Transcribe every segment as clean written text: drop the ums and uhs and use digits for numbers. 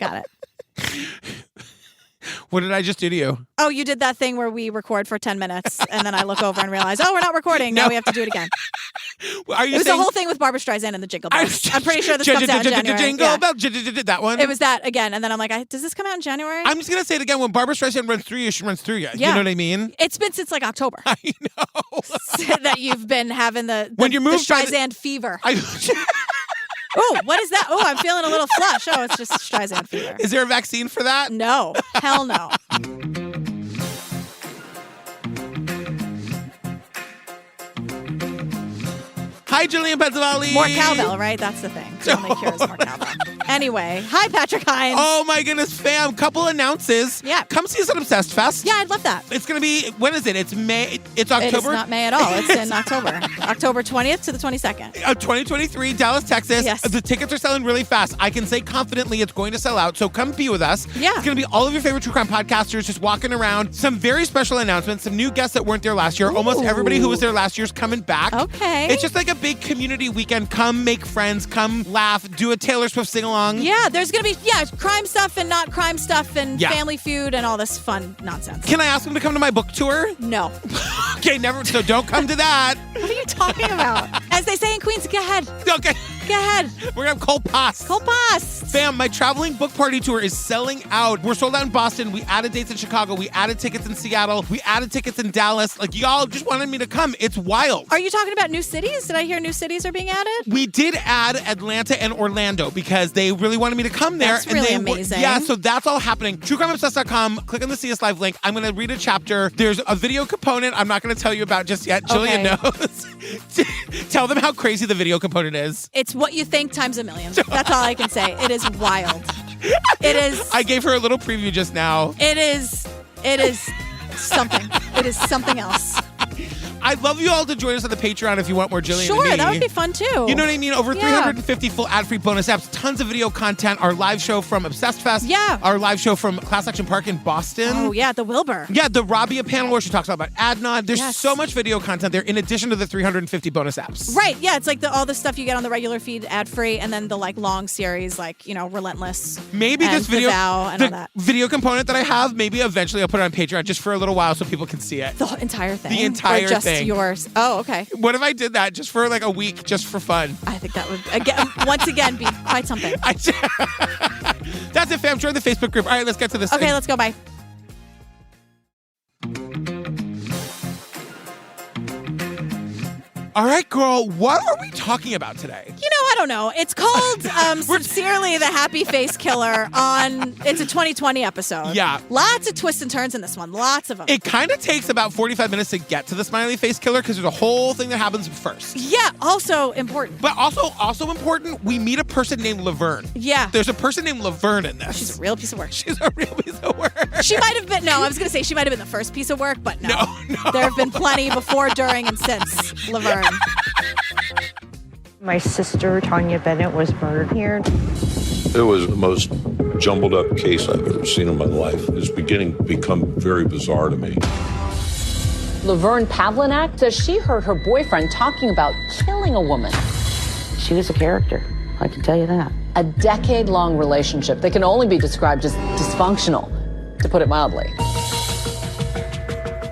Got it. What did I just do to you? Oh, you did that thing where we record for 10 minutes and then I look over and realize, we're not recording. Now we have to do it again. Are you It was saying the whole thing with Barbara Streisand and the Jingle Bells. I'm pretty sure this comes out in January. Jingle Bell, that one? It was that again. And then I'm like, does this come out in January? I'm just going to say it again. When Barbara Streisand runs through you, she runs through you. Yeah. You know what I mean? It's been since like October. I know. That you've been having the Streisand fever. Oh, what is that? Oh, I'm feeling a little flush. Oh, it's just Streisand fever. Is there a vaccine for that? No. Hell no. Hi, Jillian Pensavalli. More cowbell, right? That's the thing. The only cure is more cowbell. Anyway, hi, Patrick Hines. Oh, my goodness, fam. Couple announces. Yeah. Come see us at Obsessed Fest. Yeah, I'd love that. It's going to be, when is it? It's May. It's October? It's not May at all. It's in October. October 20th to the 22nd. 2023, Dallas, Texas. Yes. The tickets are selling really fast. I can say confidently it's going to sell out, so come be with us. Yeah. It's going to be all of your favorite true crime podcasters just walking around. Some very special announcements, some new guests that weren't there last year. Ooh. Almost everybody who was there last year is coming back. Okay. It's just like a big community weekend. Come make friends, come laugh, do a Taylor Swift sing-along. Yeah, there's going to be, crime stuff and not crime stuff and family feud and all this fun nonsense. Can I ask them to come to my book tour? No. Okay, never. So don't come to that. What are you talking about? As they say in Queens, go ahead. Okay. Go ahead. We're going to have cold pass. Cold pass. Fam, my traveling book party tour is selling out. We're sold out in Boston. We added dates in Chicago. We added tickets in Seattle. We added tickets in Dallas. Like, y'all just wanted me to come. It's wild. Are you talking about new cities? Did I hear new cities are being added? We did add Atlanta and Orlando because they really wanted me to come there. That's really amazing. Yeah, so that's all happening. TrueCrimeObsessed.com. Click on the See Us Live link. I'm going to read a chapter. There's a video component I'm not going to tell you about just yet. Jillian knows. Tell them how crazy the video component is. It's what you think times a million. That's all I can say. It is wild. It is. I gave her a little preview just now. It is something. It is something else. I'd love you all to join us on the Patreon if you want more Jillian Sure, and me. that would be fun too. You know what I mean? Over 350 full ad-free bonus apps, tons of video content, our live show from Obsessed Fest, our live show from Class Action Park in Boston. Oh, yeah, the Wilbur. Yeah, the Rabia panel where she talks about Adnan. There's so much video content there in addition to the 350 bonus apps. Right, yeah, it's like all the stuff you get on the regular feed ad-free and then the like long series like, Relentless. Maybe this video, and all that. video component that I have, maybe eventually I'll put it on Patreon just for a little while so people can see it. The entire thing? The entire or just thing. Yours? Oh, okay. What if I did that just for like a week, just for fun? I think that would, once again, be quite something. That's it, fam. Join the Facebook group. All right, let's get to this Okay, thing. let's go. Bye. All right, girl, what are we talking about today? I don't know. It's called Sincerely the Happy Face Killer it's a 2020 episode. Yeah. Lots of twists and turns in this one. Lots of them. It kind of takes about 45 minutes to get to the smiley face killer because there's a whole thing that happens first. Yeah, also important. But also important, we meet a person named Laverne. Yeah. There's a person named Laverne in this. Oh, she's a real piece of work. She's a real piece of work. She might have been, I was going to say she might have been the first piece of work, but no. There have been plenty before, during, and since Laverne. My sister, Tanuja Bennett, was murdered here. It was the most jumbled up case I've ever seen in my life. It's beginning to become very bizarre to me. Laverne Pavlinac says she heard her boyfriend talking about killing a woman. She was a character, I can tell you that. A decade-long relationship that can only be described as dysfunctional, to put it mildly.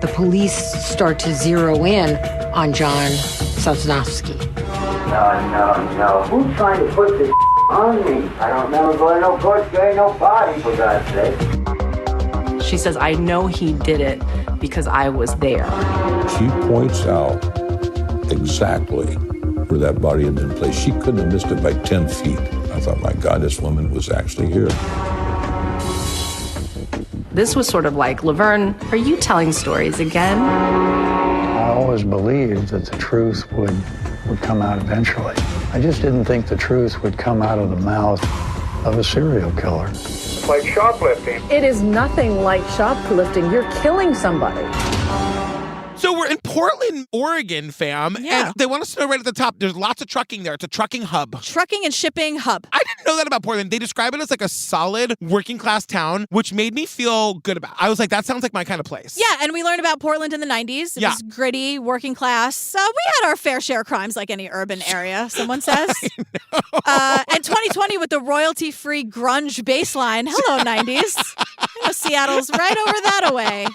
The police start to zero in on John Sosnowski. No. Who's trying to put this on me? I don't remember going no court, there ain't no body, for God's sake. She says, I know he did it because I was there. She points out exactly where that body had been placed. She couldn't have missed it by 10 feet. I thought, my God, this woman was actually here. This was sort of like, Laverne, are you telling stories again? I always believed that the truth would come out eventually. I just didn't think the truth would come out of the mouth of a serial killer. It's like shoplifting. It is nothing like shoplifting. You're killing somebody. So We're in Portland, Oregon, fam. Yeah. And they want us to know right at the top, there's lots of trucking there. It's a trucking hub. Trucking and shipping hub. I didn't know that about Portland. They describe it as like a solid working class town, which made me feel good about it. I was like, that sounds like my kind of place. Yeah, and we learned about Portland in the 90s. It was gritty, working class. We had our fair share of crimes like any urban area, someone says. And 2020 with the royalty-free grunge baseline. Hello, 90s. Seattle's right over that away.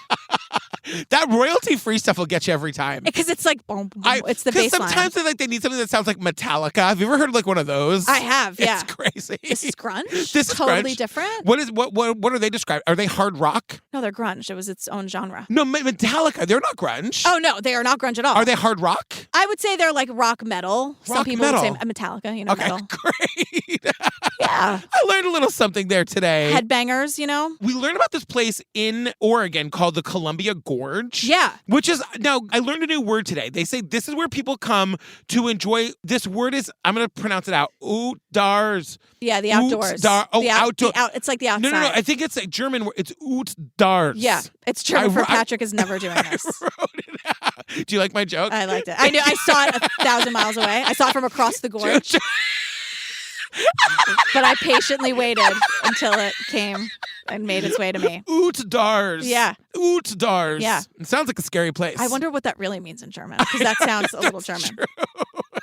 That royalty-free stuff will get you every time. Because it's like, boom, boom, it's the baseline. Because sometimes they need something that sounds like Metallica. Have you ever heard like one of those? I have, yeah. It's crazy. This is grunge? This is totally grunge. different. What are they described? Are they hard rock? No, they're grunge. It was its own genre. No, Metallica, they're not grunge. Oh, no, they are not grunge at all. Are they hard rock? I would say they're like rock metal. Some people would say Metallica, okay, metal. Great. Yeah. I learned a little something there today. Headbangers, We learned about this place in Oregon called the Columbia Gorge. Yeah. Which is, now, I learned a new word today. They say this is where people come to enjoy, this word is, I'm going to pronounce it out, Outdoors. Yeah, the outdoors. Outdoor. It's like the outside. No, I think it's a German word. It's Outdoors. Yeah, it's German for Patrick is never doing this. I wrote it out. Do you like my joke? I liked it. I knew. I saw it 1,000 miles away. I saw it from across the gorge. But I patiently waited until it came and made its way to me. Outdoors. Yeah. Outdoors. Yeah. It sounds like a scary place. I wonder what that really means in German, because that sounds a little German. True.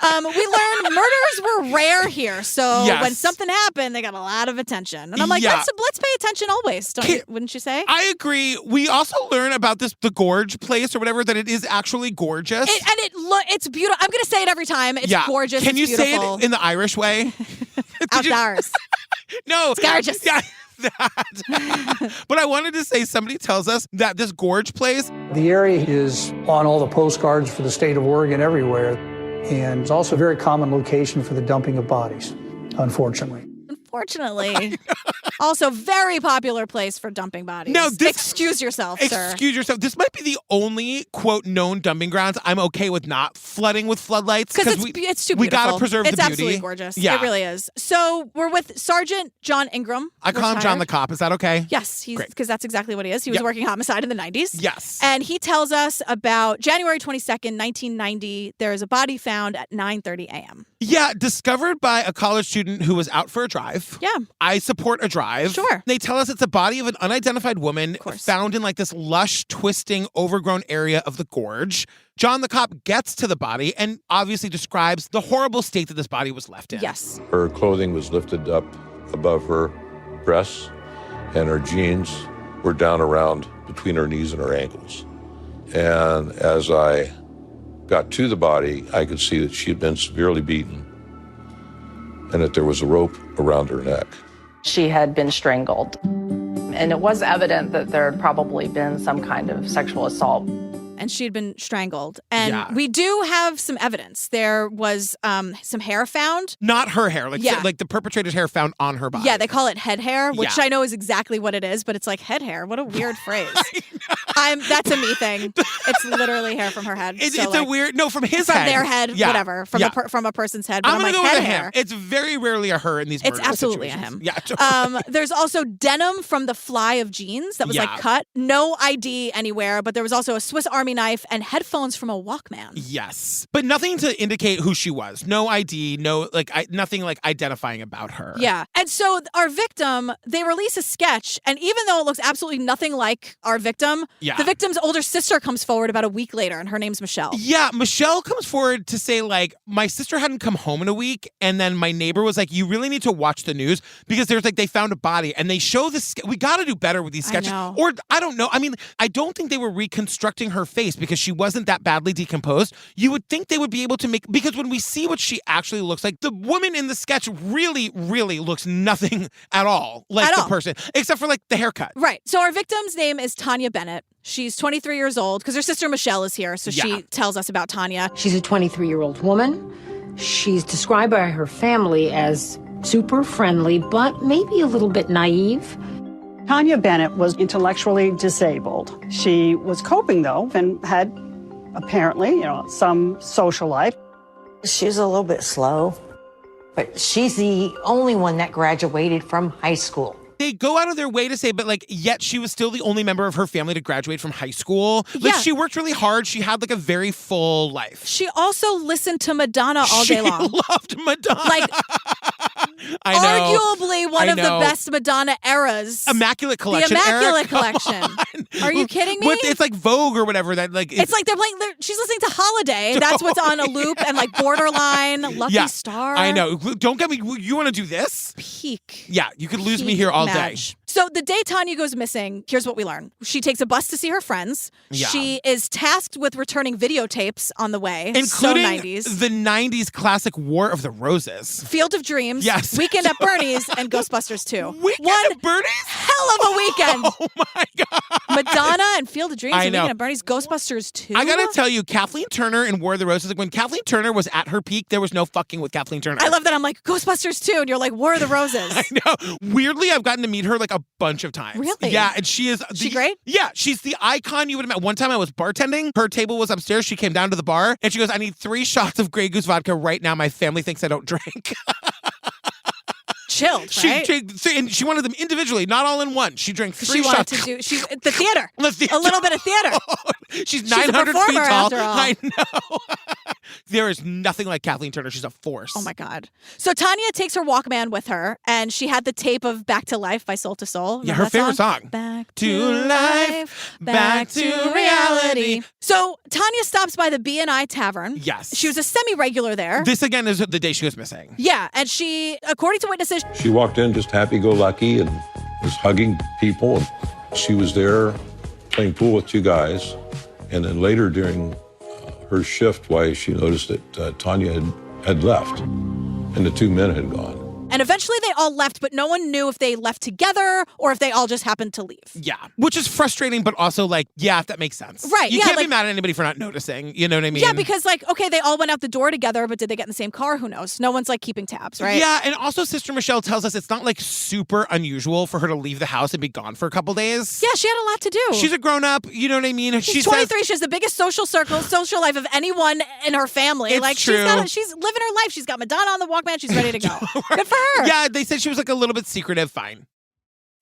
We learned murders were rare here, so when something happened, they got a lot of attention. And I'm like, let's pay attention always, wouldn't you say? I agree. We also learn about the gorge place or whatever, that it is actually gorgeous. It's beautiful. I'm going to say it every time. It's gorgeous. Can you beautiful. say it in the Irish way? Outdoors. No. It's gorgeous. Yeah. But I wanted to say, somebody tells us that this gorge place, the area is on all the postcards for the state of Oregon everywhere, and it's also a very common location for the dumping of bodies, unfortunately. Unfortunately. Also, very popular place for dumping bodies. Now, excuse yourself, sir. Excuse yourself. This might be the only, quote, known dumping grounds I'm okay with not flooding with floodlights. Because it's too beautiful. We got to preserve the beauty. It's absolutely gorgeous. Yeah. It really is. So we're with Sergeant John Ingram. I call him John the Cop. Is that okay? Yes, because that's exactly what he is. He was working homicide in the 90s. Yes. And he tells us about January 22nd, 1990, there is a body found at 9:30 a.m. Yeah, discovered by a college student who was out for a drive. Yeah. I support a drive. Sure. They tell us it's a body of an unidentified woman found in like this lush, twisting, overgrown area of the gorge. John the Cop gets to the body and obviously describes the horrible state that this body was left in. Yes. Her clothing was lifted up above her breasts, and her jeans were down around between her knees and her ankles. And as I got to the body, I could see that she had been severely beaten and that there was a rope around her neck. She had been strangled. And it was evident that there had probably been some kind of sexual assault. And she'd been strangled. And we do have some evidence. There was some hair found. Not her hair, like the perpetrator's hair found on her body. Yeah, they call it head hair, which I know is exactly what it is, but it's like head hair. What a weird phrase. That's a me thing. It's literally hair from her head. It's a weird, from his head. From their head, whatever. From a person's head. But I'm going to go head with hair. him. It's very rarely a her in these murder It's absolutely situations. a him. There's also denim from the fly of jeans that was cut. No ID anywhere, but there was also a Swiss Army knife and headphones from a Walkman. Yes. But nothing to indicate who she was. No ID, nothing identifying about her. Yeah. And so our victim, they release a sketch, and even though it looks absolutely nothing like our victim, the victim's older sister comes forward about a week later, and her name's Michelle. Yeah, Michelle comes forward to say, my sister hadn't come home in a week, and then my neighbor was like, you really need to watch the news, because there's they found a body, and they show this. We got to do better with these sketches. Or, I don't know. I mean, I don't think they were reconstructing her face, because she wasn't that badly decomposed. You would think they would be able to because when we see what she actually looks like, the woman in the sketch really, really looks nothing at all like the person, except for the haircut. Right. So our victim's name is Tanuja Bennett. She's 23 years old because her sister Michelle is here. So she tells us about Tanya. She's a 23-year-old woman. She's described by her family as super friendly, but maybe a little bit naive. Tanuja Bennett was intellectually disabled. She was coping, though, and had apparently, some social life. She's a little bit slow, but she's the only one that graduated from high school. They go out of their way to say, but like, yet she was still the only member of her family to graduate from high school. Like, she worked really hard. She had like a very full life. She also listened to Madonna all day long. She loved Madonna. Like, I know. Arguably one of the best Madonna eras. Immaculate Collection. The Immaculate Eric, Collection. Are you kidding me? It's like Vogue or whatever. That like it's like they're playing. She's listening to Holiday. That's what's on a loop, and like Borderline, Lucky Star. I know. Don't get me. You want to do this? Peak. Yeah, you could lose me here all day. So the day Tanya goes missing, here's what we learn. She takes a bus to see her friends. Yeah. She is tasked with returning videotapes on the way. Including so 90s. The 90s classic War of the Roses. Field of Dreams. Yes. Weekend at Bernie's and Ghostbusters 2. Weekend at Bernie's? Hell of a weekend. Oh my God. Madonna and Field of Dreams and know. Weekend at Bernie's. Ghostbusters 2. I gotta tell you, Kathleen Turner in War of the Roses, like when Kathleen Turner was at her peak, there was no fucking with Kathleen Turner. I love that. I'm like, Ghostbusters 2, and you're like, War of the Roses. I know. Weirdly, I've gotten to meet her like a bunch of times. Really? Yeah, and she is... She great? Yeah, she's the icon you would have met. One time I was bartending. Her table was upstairs. She came down to the bar, and she goes, I need 3 shots of Grey Goose vodka right now. My family thinks I don't drink. Chilled, right? And she wanted them individually, not all in one. She drank 3 she shots. Wanted to do... She's the theater. The theater. A little bit of theater. She's 900 feet tall. After all. I know. There is nothing like Kathleen Turner. She's a force. Oh my God. So Tanya takes her Walkman with her, and she had the tape of Back to Life by Soul to Soul. Yeah, her favorite song. Back to life, back to reality. So Tanya stops by the B&I Tavern. Yes. She was a semi-regular there. This again is the day she was missing. Yeah, and she, according to witnesses, She walked in just happy-go-lucky and was hugging people. And she was there playing pool with 2 guys. And then later during her shift, she noticed that Tanya had left and the 2 men had gone. And eventually they all left, but no one knew if they left together or if they all just happened to leave. Yeah, which is frustrating, but also like, yeah, that makes sense. Right, You yeah, can't like- be mad at anybody for not noticing. You know what I mean? Yeah, because like, okay, they all went out the door together, but did they get in the same car? Who knows? No one's like keeping tabs, right? Yeah, and also Sister Michelle tells us it's not like super unusual for her to leave the house and be gone for a couple days. Yeah, she had a lot to do. She's a grown-up, you know what I mean? She's 23. She has the biggest social life of anyone in her family. It's like true. She's living her life. She's got Madonna on the Walkman. She's ready to go. Good for her. Yeah, they said she was like a little bit secretive. Fine.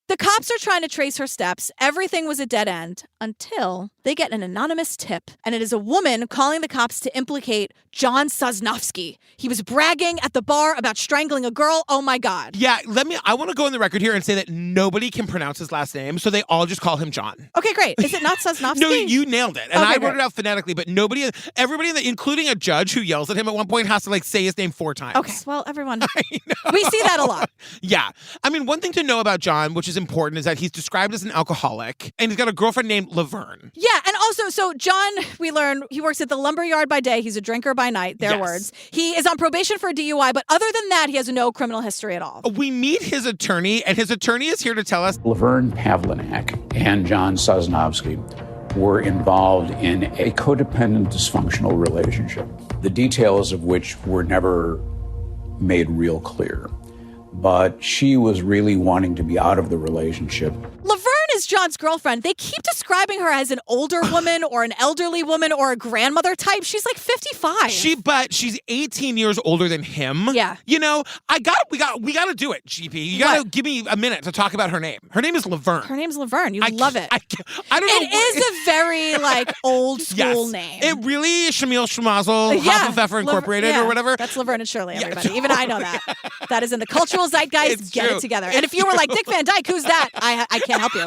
The cops are trying to trace her steps. Everything was a dead end until they get an anonymous tip. And it is a woman calling the cops to implicate John Sosnowski. He was bragging at the bar about strangling a girl. Oh my God. Yeah, I want to go on the record here and say that nobody can pronounce his last name, so they all just call him John. Okay, great. Is it not Sosnowski? No, you nailed it. And Okay, I wrote great. it out phonetically, but everybody, including a judge who yells at him at one point, has to like say his name 4 times. Okay, well, everyone. We see that a lot. Yeah. I mean, one thing to know about John, which is important, is that he's described as an alcoholic, and he's got a girlfriend named Laverne. Yeah, and also, so John, we learn he works at the lumberyard by day. He's a drinker by night, their words. He is on probation for a DUI, but other than that, he has no criminal history at all. We meet his attorney, and his attorney is here to tell us Laverne Pavlinac and John Sosnowski were involved in a codependent dysfunctional relationship, the details of which were never made real clear. But she was really wanting to be out of the relationship. Laverne is John's girlfriend. They keep describing her as an older woman or an elderly woman or a grandmother type. She's like 55. But she's 18 years older than him. Yeah. You know, we got to do it, GP. You got to give me a minute to talk about her name. Her name is Laverne. Her name's Laverne. You love it. I don't know. It is a very like old school name. It really is Shamil Shmazel, Half of Pfeffer Incorporated or whatever. That's Laverne and Shirley, everybody. Even I know that. That is in the cultural zeitgeist. Get it together. And if you were like, Dick Van Dyke, who's that? I can't help you.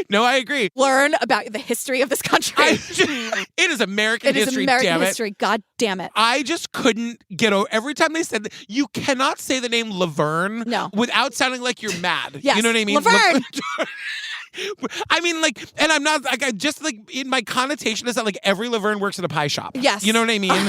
No, I agree. Learn about the history of this country. It is American history, It is American damn it. history. God damn it. I just couldn't get over. Every time they said that, you cannot say the name Laverne without sounding like you're mad. Yes. You know what I mean? Laverne. I mean, like, and I'm not, like, I just, like, in my connotation is that, like, every Laverne works at a pie shop. Yes. You know what I mean?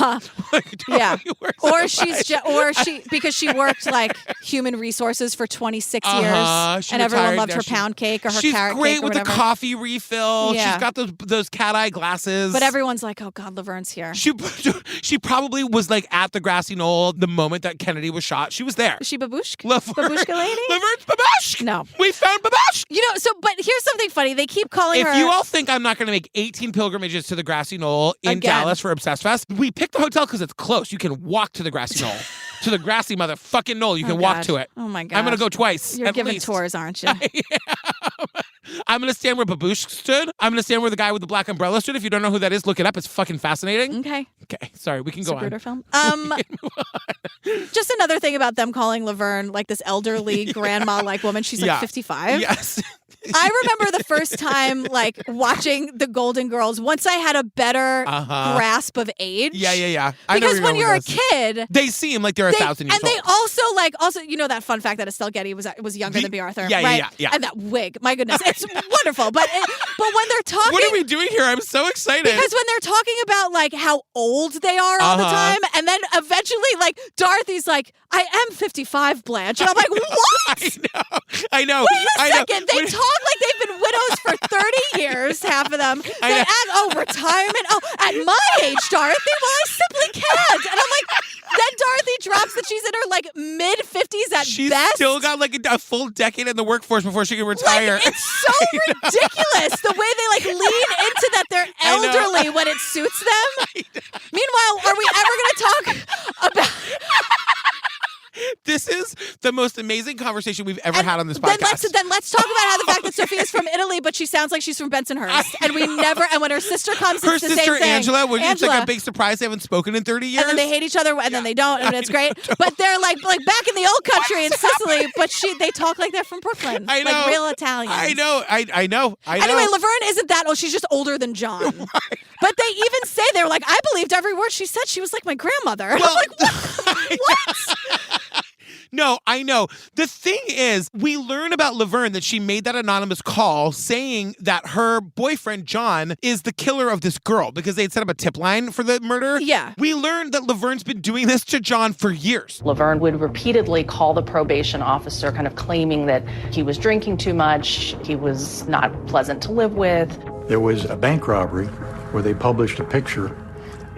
Like, Yeah. Or she because she worked, like, human resources for 26 She years. And everyone retired. loved Now her pound cake or her she's carrot great cake or with the whatever. coffee refill. Yeah. She's got those cat eye glasses. But everyone's like, oh, God, Laverne's here. She probably was, like, at the grassy knoll the moment that Kennedy was shot. She was there. Is she Babushka? Laverne. Babushka lady? Laverne's Babushka. No. We found Babushka. You know, but here's something funny. They keep calling her. If you all think I'm not going to make 18 pilgrimages to the Grassy Knoll in Again. Dallas for Obsessed Fest, we picked the hotel because it's close. You can walk to the Grassy Knoll. to the grassy motherfucking knoll. You can walk to it. Oh my God. I'm going to go twice. You're at giving least. tours, aren't you? I'm going to stand where Baboosh stood. I'm going to stand where the guy with the black umbrella stood. If you don't know who that is, look it up. It's fucking fascinating. Okay. Sorry, we can go on. Film. Just another thing about them calling Laverne like this elderly grandma-like woman. She's like 55. Yes. I remember the first time like watching the Golden Girls once I had a better grasp of age. Yeah. Because when you're a kid, they seem like they're 1,000 years old. And they also you know that fun fact that Estelle Getty was younger than Bea Arthur, right? Yeah. And that wig, my goodness, it's wonderful. But when they're talking, what are we doing here? I'm so excited because when they're talking about like how old they are all the time, and then eventually like Dorothy's like, I am 55, Blanche, and I'm like, what? I know. Wait a second. They talk like they've been widows for 30 years, half of them. They act, retirement. Oh, at my age, Dorothy, well, I simply can't. And I'm like, then Dorothy drops that she's in her like mid-50s at She's best. still got like a full decade in the workworce before she can retire. Like, it's so ridiculous the way they like lean into that they're elderly when it suits them. Meanwhile, are we ever going to talk about... This is the most amazing conversation we've ever had on this podcast. Then let's talk about how the fact that Sophia's from Italy, but she sounds like she's from Bensonhurst. And when her sister comes, it's the same thing. Her sister Angela, it's like a big surprise. They haven't spoken in 30 years. And then they hate each other, and then they don't, and it's great. But they're like back in the old country in Sicily, but they talk like they're from Brooklyn. I know. Like real Italians. I know. Anyway, Laverne isn't that old. She's just older than John. Right. But they even say, they're like, I believed every word she said. She was like my grandmother. Well, I'm like, what? No, I know. The thing is, we learn about Laverne that she made that anonymous call saying that her boyfriend, John, is the killer of this girl because they had set up a tip line for the murder. Yeah. We learned that Laverne's been doing this to John for years. Laverne would repeatedly call the probation officer, kind of claiming that he was drinking too much, he was not pleasant to live with. There was a bank robbery where they published a picture,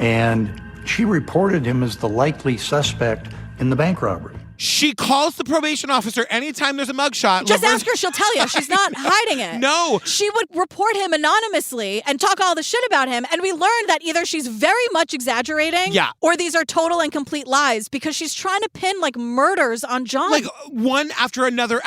and she reported him as the likely suspect in the bank robbery. She calls the probation officer anytime there's a mugshot. Just ask her, she'll tell you. She's not hiding it. No. She would report him anonymously and talk all the shit about him. And we learned that either she's very much exaggerating or these are total and complete lies because she's trying to pin like murders on John. Like one after another.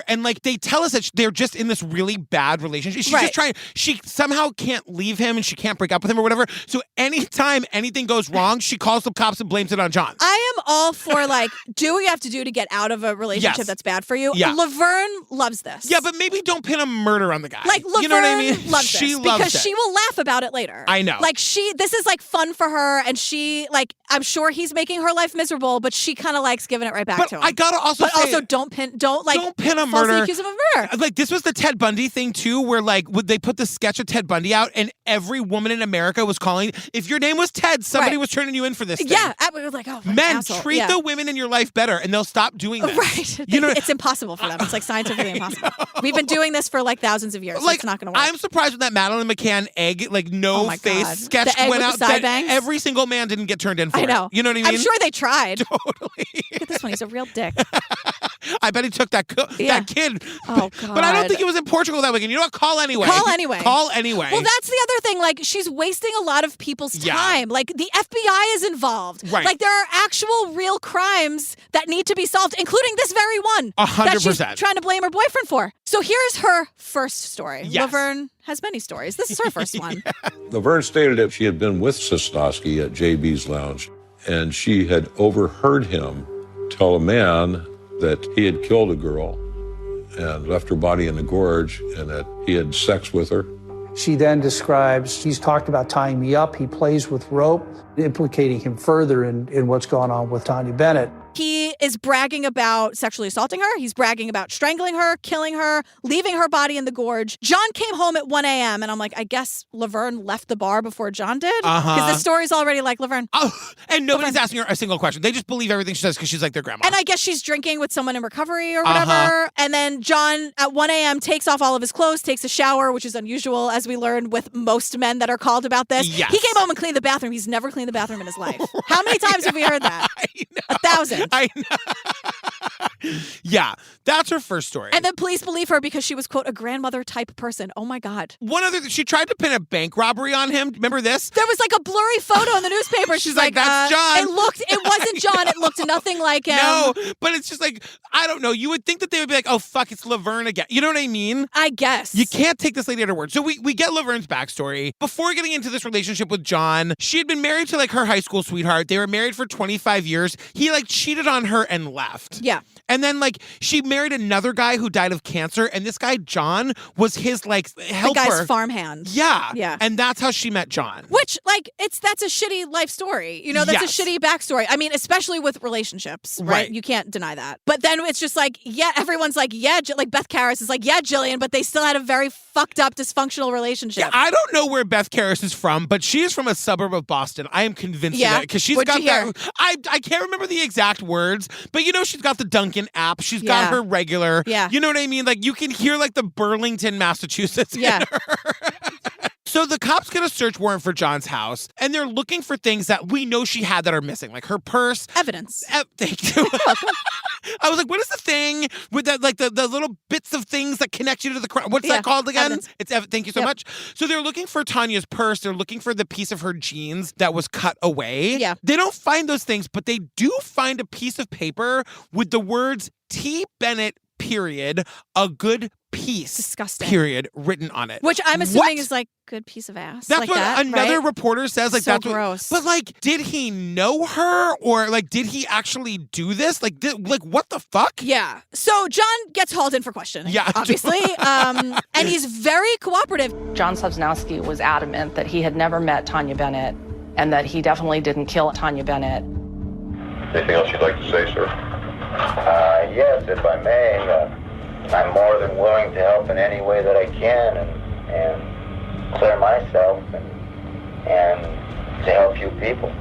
And like they tell us that they're just in this really bad relationship. She's just trying. She somehow can't leave him and she can't break up with him or whatever. So anytime anything goes wrong, she calls the cops and blames it on John. I am all for like, do what you have to do to get out of a relationship that's bad for you. Yeah. Laverne loves this. Yeah, but maybe don't pin a murder on the guy. Like Laverne you know what I mean? loves she this loves because it. she will laugh about it later. I know. Like this is like fun for her, and she like I'm sure he's making her life miserable, but she kind of likes giving it right back to him. I gotta also say, don't pin a murder. Falsely accuse him of murder. Like this was the Ted Bundy thing too, where like they put the sketch of Ted Bundy out, and every woman in America was calling. If your name was Ted, somebody was turning you in for this thing. Yeah, we were like, oh, men, asshole. treat the women in your life better, and they'll stop doing this. Right. You know, it's impossible for them. It's like scientifically impossible. We've been doing this for like thousands of years. So like, it's not going to work. I'm surprised with that Madeline McCann egg, like no face sketch the went egg out. with the side bangs? Every single man didn't get turned in for I know. it. You know what I mean? I'm sure they tried. Totally. Look at this one. He's a real dick. I bet he took that kid. Oh, God. But I don't think he was in Portugal that weekend. You know what? Call anyway. Call anyway. Call anyway. Well, that's the other thing. Like, she's wasting a lot of people's time. Like, the FBI is involved. Right. Like, there are actual real crimes that need to be solved, including this very one. 100%. That she's trying to blame her boyfriend for. So here's her first story. Yes. Laverne has many stories. This is her first one. Laverne stated that she had been with Sosnowski at JB's Lounge, and she had overheard him tell a man that he had killed a girl and left her body in the gorge and that he had sex with her. She then describes, he's talked about tying me up, he plays with rope, implicating him further in what's going on with Tanuja Bennett. He is bragging about sexually assaulting her. He's bragging about strangling her, killing her, leaving her body in the gorge. John came home at 1 a.m. and I'm like, I guess Laverne left the bar before John did? Because the story's already like Laverne. Oh, and nobody's asking her a single question. They just believe everything she says because she's like their grandma. And I guess she's drinking with someone in recovery or whatever. And then John at 1 a.m. takes off all of his clothes, takes a shower, which is unusual, as we learned with most men that are called about this. Yes. He came home and cleaned the bathroom. He's never cleaned the bathroom in his life. How many times have we heard that? 1,000. I know. Yeah, that's her first story. And then police believe her because she was, quote, a grandmother type person. Oh my God. One other, she tried to pin a bank robbery on him. Remember this? There was like a blurry photo in the newspaper. She's like, that's John. It wasn't John. It looked nothing like him. No, but it's just like, I don't know. You would think that they would be like, oh, fuck, it's Laverne again. You know what I mean? I guess. You can't take this lady at her word. So we get Laverne's backstory. Before getting into this relationship with John, she had been married to like her high school sweetheart. They were married for 25 years. He like cheated on her and left. Yeah. And then like she married another guy who died of cancer. And this guy, John, was his like helper. The guy's farmhand. Yeah. Yeah. And that's how she met John. Which like, that's a shitty life story. You know, that's a shitty backstory. I mean, especially with relationships, right? You can't deny that. But then it's just like, yeah, everyone's like, yeah, like Beth Karras is like, yeah, Jillian, but they still had a very fucked up, dysfunctional relationship. Yeah, I don't know where Beth Karras is from, but she is from a suburb of Boston. I am convinced of it because she's got that. I can't remember the exact words, but you know, she's got the Dunkin' app. She's got her regular. Yeah. You know what I mean? Like you can hear like the Burlington, Massachusetts. Yeah. In her. So the cops get a search warrant for John's house, and they're looking for things that we know she had that are missing, like her purse. Evidence. Thank you. I was like, what is the thing with that, like the little bits of things that connect you to the crime? What's that called again? Evidence. Thank you so much. So they're looking for Tanya's purse. They're looking for the piece of her jeans that was cut away. Yeah. They don't find those things, but they do find a piece of paper with the words T. Bennett, period, a good piece, disgusting, period, written on it. Which I'm assuming is like good piece of ass. That's like what that, another right? reporter says. Like so that's gross. But like, did he know her, or like, did he actually do this? Like, what the fuck? Yeah. So John gets hauled in for questioning. Yeah, obviously, and he's very cooperative. John Sosnowski was adamant that he had never met Tanya Bennett, and that he definitely didn't kill Tanya Bennett. Anything else you'd like to say, sir? Yes, if I may. I'm more than willing to help in any way that I can and clear myself and to help you people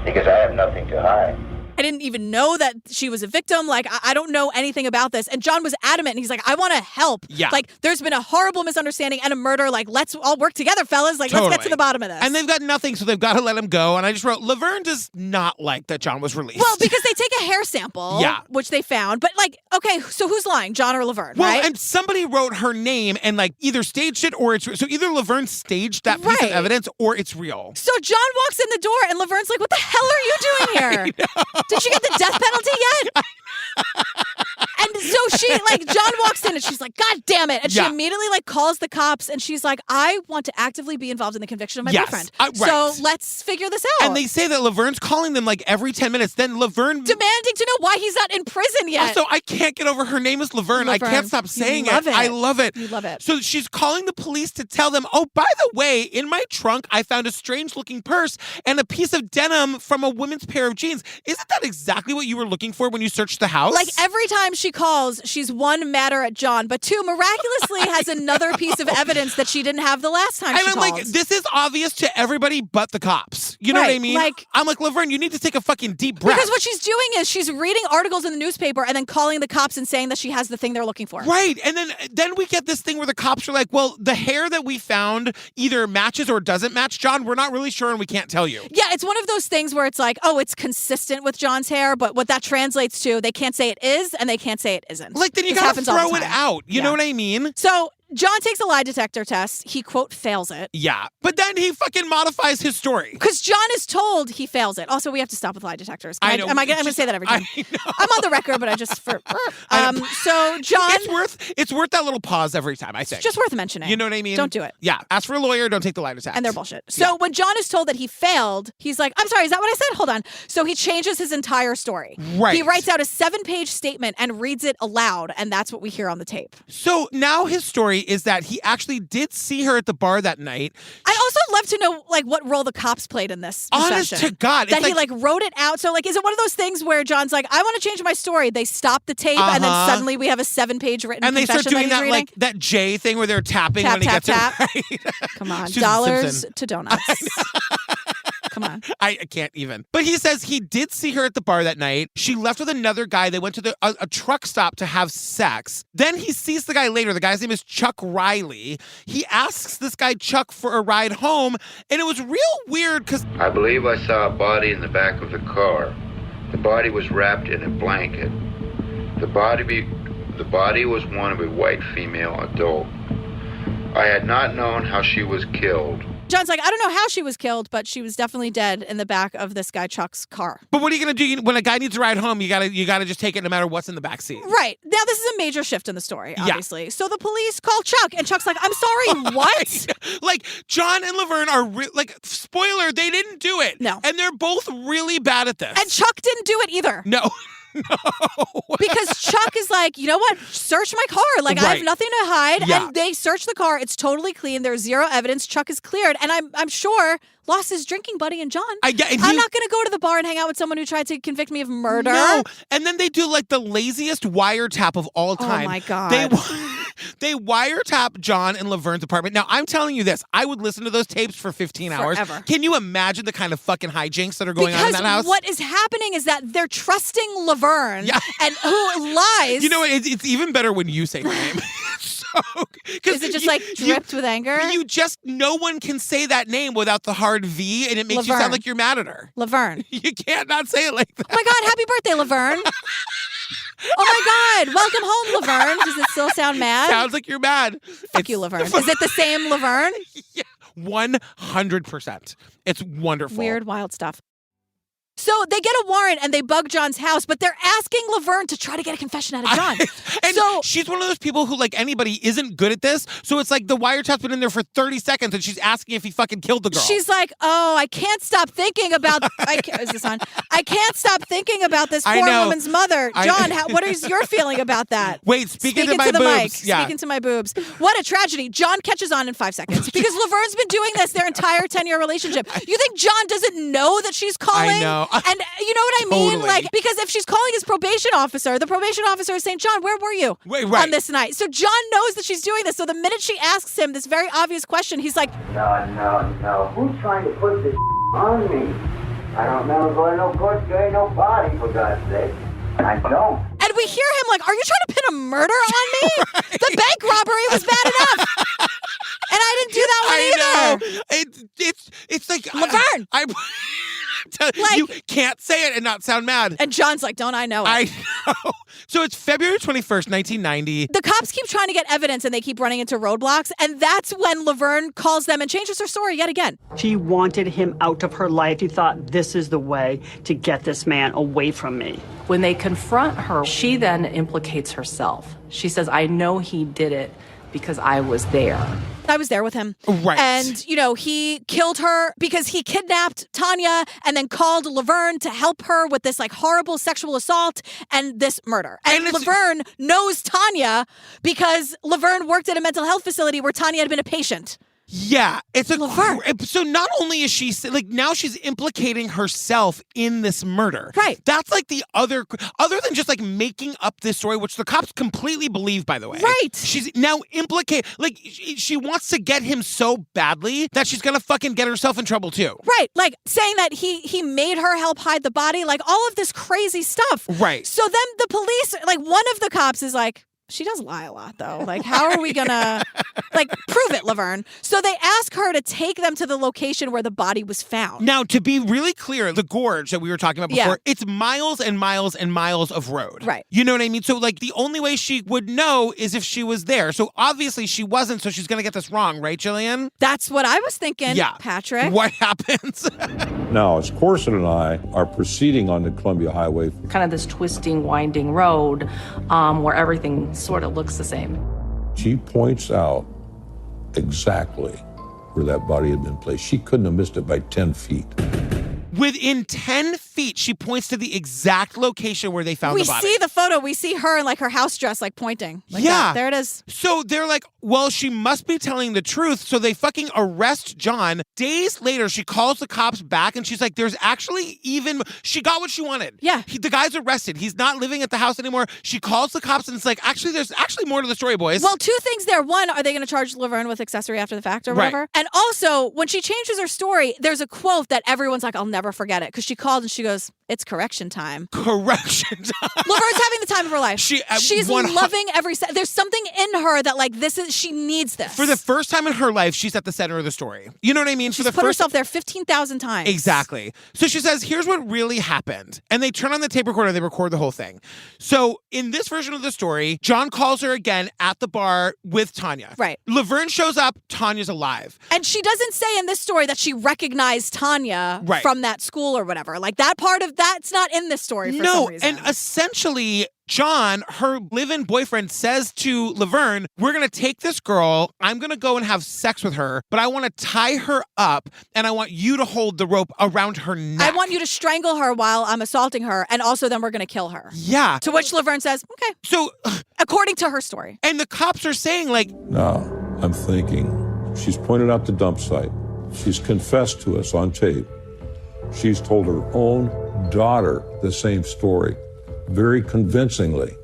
because I have nothing to hide. I didn't even know that she was a victim. Like, I don't know anything about this. And John was adamant. And he's like, I want to help. Yeah. Like, there's been a horrible misunderstanding and a murder. Like, let's all work together, fellas. Like, let's get to the bottom of this. And they've got nothing, so they've got to let him go. And I just wrote, Laverne does not like that John was released. Well, because they take a hair sample, which they found. But, like, okay, so who's lying? John or Laverne, well, right? And somebody wrote her name and, like, either staged it or it's... So either Laverne staged that piece of evidence or it's real. So John walks in the door and Laverne's like, what the hell are you doing here? Did you get the death penalty yet? And so she, like, John walks in and she's like, God damn it. And she immediately, like, calls the cops and she's like, I want to actively be involved in the conviction of my boyfriend. Right. So let's figure this out. And they say that Laverne's calling them, like, every 10 minutes. Then Laverne... demanding to know why he's not in prison yet. Also, I can't get over her name is Laverne. I can't stop saying it. I love it. You love it. So she's calling the police to tell them, oh, by the way, in my trunk, I found a strange-looking purse and a piece of denim from a woman's pair of jeans. Isn't that exactly what you were looking for when you searched the house? Like, every time she calls, she's one, madder at John, but two, miraculously has another piece of evidence that she didn't have the last time she called. And I'm like, this is obvious to everybody but the cops. You know what I mean? Like, I'm like, Laverne, you need to take a fucking deep breath. Because what she's doing is she's reading articles in the newspaper and then calling the cops and saying that she has the thing they're looking for. Right. And then we get this thing where the cops are like, well, the hair that we found either matches or doesn't match John. We're not really sure and we can't tell you. Yeah, it's one of those things where it's like, oh, it's consistent with John's hair, but what that translates to, they can't say it is and they can't say it isn't. Like, then you gotta throw it out. You know what I mean? So John takes a lie detector test. He, quote, fails it. Yeah. But then he fucking modifies his story. Because John is told he fails it. Also, we have to stop with lie detectors. I'm going to say that every time. I'm on the record, but I just... so John... It's worth that little pause every time, I think. It's just worth mentioning. You know what I mean? Don't do it. Yeah. Ask for a lawyer. Don't take the lie detector. And they're bullshit. So when John is told that he failed, he's like, I'm sorry, is that what I said? Hold on. So he changes his entire story. Right. He writes out a 7-page statement and reads it aloud, and that's what we hear on the tape. So now his story is that he actually did see her at the bar that night. I'd also love to know, like, what role the cops played in this. Honest to God. That he, like, wrote it out. So, like, is it one of those things where John's like, I want to change my story. They stop the tape, and then suddenly we have a 7-page written and they confession start doing that that, reading? like, that J thing where they're tapping tap, when he tap, gets tap. it right. Come on. Susan Dollars Simpson. to donuts. Come on. I can't even. But he says he did see her at the bar that night. She left with another guy. They went to a truck stop to have sex. Then he sees the guy later. The guy's name is Chuck Riley. He asks this guy Chuck for a ride home. And it was real weird because... I believe I saw a body in the back of the car. The body was wrapped in a blanket. The body was one of a white female adult. I had not known how she was killed. John's like, I don't know how she was killed, but she was definitely dead in the back of this guy Chuck's car. But what are you gonna do when a guy needs to ride home? You gotta just take it no matter what's in the back seat. Right. Now this is a major shift in the story, obviously. Yeah. So the police call Chuck, and Chuck's like, I'm sorry, what? Like, John and Laverne are spoiler, they didn't do it. No. And they're both really bad at this. And Chuck didn't do it either. No. Because Chuck is like, you know what? Search my car. Like, I have nothing to hide. Yeah. And they search the car. It's totally clean. There's zero evidence. Chuck is cleared. And I'm sure lost his drinking buddy in John. I'm not going to go to the bar and hang out with someone who tried to convict me of murder. No. And then they do like the laziest wiretap of all time. Oh my God. They wiretap John and Laverne's apartment. Now, I'm telling you this. I would listen to those tapes for 15 hours. Forever. Can you imagine the kind of fucking hijinks that are going on in that house? Because what is happening is that they're trusting Laverne and who lies. You know what? It's even better when you say her name. Is it just dripped with anger? No one can say that name without the hard V, and it makes you sound like you're mad at her. Laverne. You can't not say it like that. Oh my God, happy birthday, Laverne. Oh my God, welcome home, Laverne. Does it still sound mad? Sounds like you're mad. Fuck you, Laverne. Is it the same Laverne? Yeah, 100%. It's wonderful. Weird, wild stuff. So they get a warrant and they bug John's house, but they're asking Laverne to try to get a confession out of John. And she's one of those people who, like anybody, isn't good at this. So it's like the wiretap's been in there for 30 seconds and she's asking if he fucking killed the girl. She's like, oh, I can't stop thinking about... is this on? I can't stop thinking about this poor woman's mother. John, what is your feeling about that? Wait, speaking to my the boobs. Mic. Yeah. Speaking to my boobs. What a tragedy. John catches on in 5 seconds because Laverne's been doing this their entire 10-year relationship. You think John doesn't know that she's calling? I know. And you know what I mean? Totally. Like, because if she's calling his probation officer, the probation officer is saying, John, where were you on this night? So John knows that she's doing this. So the minute she asks him this very obvious question, he's like, No. Who's trying to put this on me? I don't remember going no court, getting no body, for God's sake. I don't. And we hear him like, are you trying to pin a murder on me? The bank robbery was bad enough. And I didn't do that one either. Know. It's like Laverne. You can't say it and not sound mad. And John's like, don't I know it? I know. So it's February 21st, 1990. The cops keep trying to get evidence and they keep running into roadblocks. And that's when Laverne calls them and changes her story yet again. She wanted him out of her life. She thought, this is the way to get this man away from me. When they confront her, she then implicates herself. She says, I know he did it because I was there. I was there with him. Right. And, he killed her because he kidnapped Tanya and then called Laverne to help her with this horrible sexual assault and this murder. And Laverne knows Tanya because Laverne worked at a mental health facility where Tanya had been a patient. Yeah, it's a Laverne. So not only is she now she's implicating herself in this murder. Right. That's like the other than just making up this story, which the cops completely believe, by the way. Right. She's now she wants to get him so badly that she's gonna fucking get herself in trouble too. Right. Like saying that he made her help hide the body, all of this crazy stuff. Right. So then the police, one of the cops is like, she does lie a lot, though. How are we gonna, prove it, Laverne? So they ask her to take them to the location where the body was found. Now, to be really clear, the gorge that we were talking about before, it's miles and miles and miles of road. Right. You know what I mean? So, the only way she would know is if she was there. So, obviously, she wasn't, so she's gonna get this wrong, right, Jillian? That's what I was thinking, Patrick. What happens? Now, as Corson and I are proceeding on the Columbia Highway, Kind of this twisting, winding road where everything sort of looks the same. she points out exactly where that body had been placed. She couldn't have missed it by 10 feet. Within 10 feet, she points to the exact location where they found the body. We see the photo. We see her in her house dress, pointing. Yeah. There it is. So they're like, well, she must be telling the truth. So they fucking arrest John. Days later, she calls the cops back and she's like, there's actually she got what she wanted. Yeah. The guy's arrested. He's not living at the house anymore. She calls the cops and it's like, actually, there's actually more to the story, boys. Well, 2 things there. One, are they going to charge Laverne with accessory after the fact or whatever? Right. And also, when she changes her story, there's a quote that everyone's like, I'll never never forget it because she called and she goes, it's correction time. Correction time. Laverne's having the time of her life. She's loving every second. There's something in her that like she needs this. For the first time in her life, she's at the center of the story. You know what I mean? She's put herself there 15,000 times. Exactly. So she says, here's what really happened. And they turn on the tape recorder, they record the whole thing. So in this version of the story, John calls her again at the bar with Tanya. Right. Laverne shows up, Tanya's alive. And she doesn't say in this story that she recognized Tanya from that school or whatever. Like that part of that's not in this story for some reason. And essentially, John, her live-in boyfriend, says to Laverne, we're going to take this girl, I'm going to go and have sex with her, but I want to tie her up and I want you to hold the rope around her neck. I want you to strangle her while I'm assaulting her, and also then we're going to kill her. Yeah. To which Laverne says, okay. So, according to her story. And the cops are saying like... Now, I'm thinking, she's pointed out the dump site. She's confessed to us on tape. She's told her own daughter the same story, very convincingly.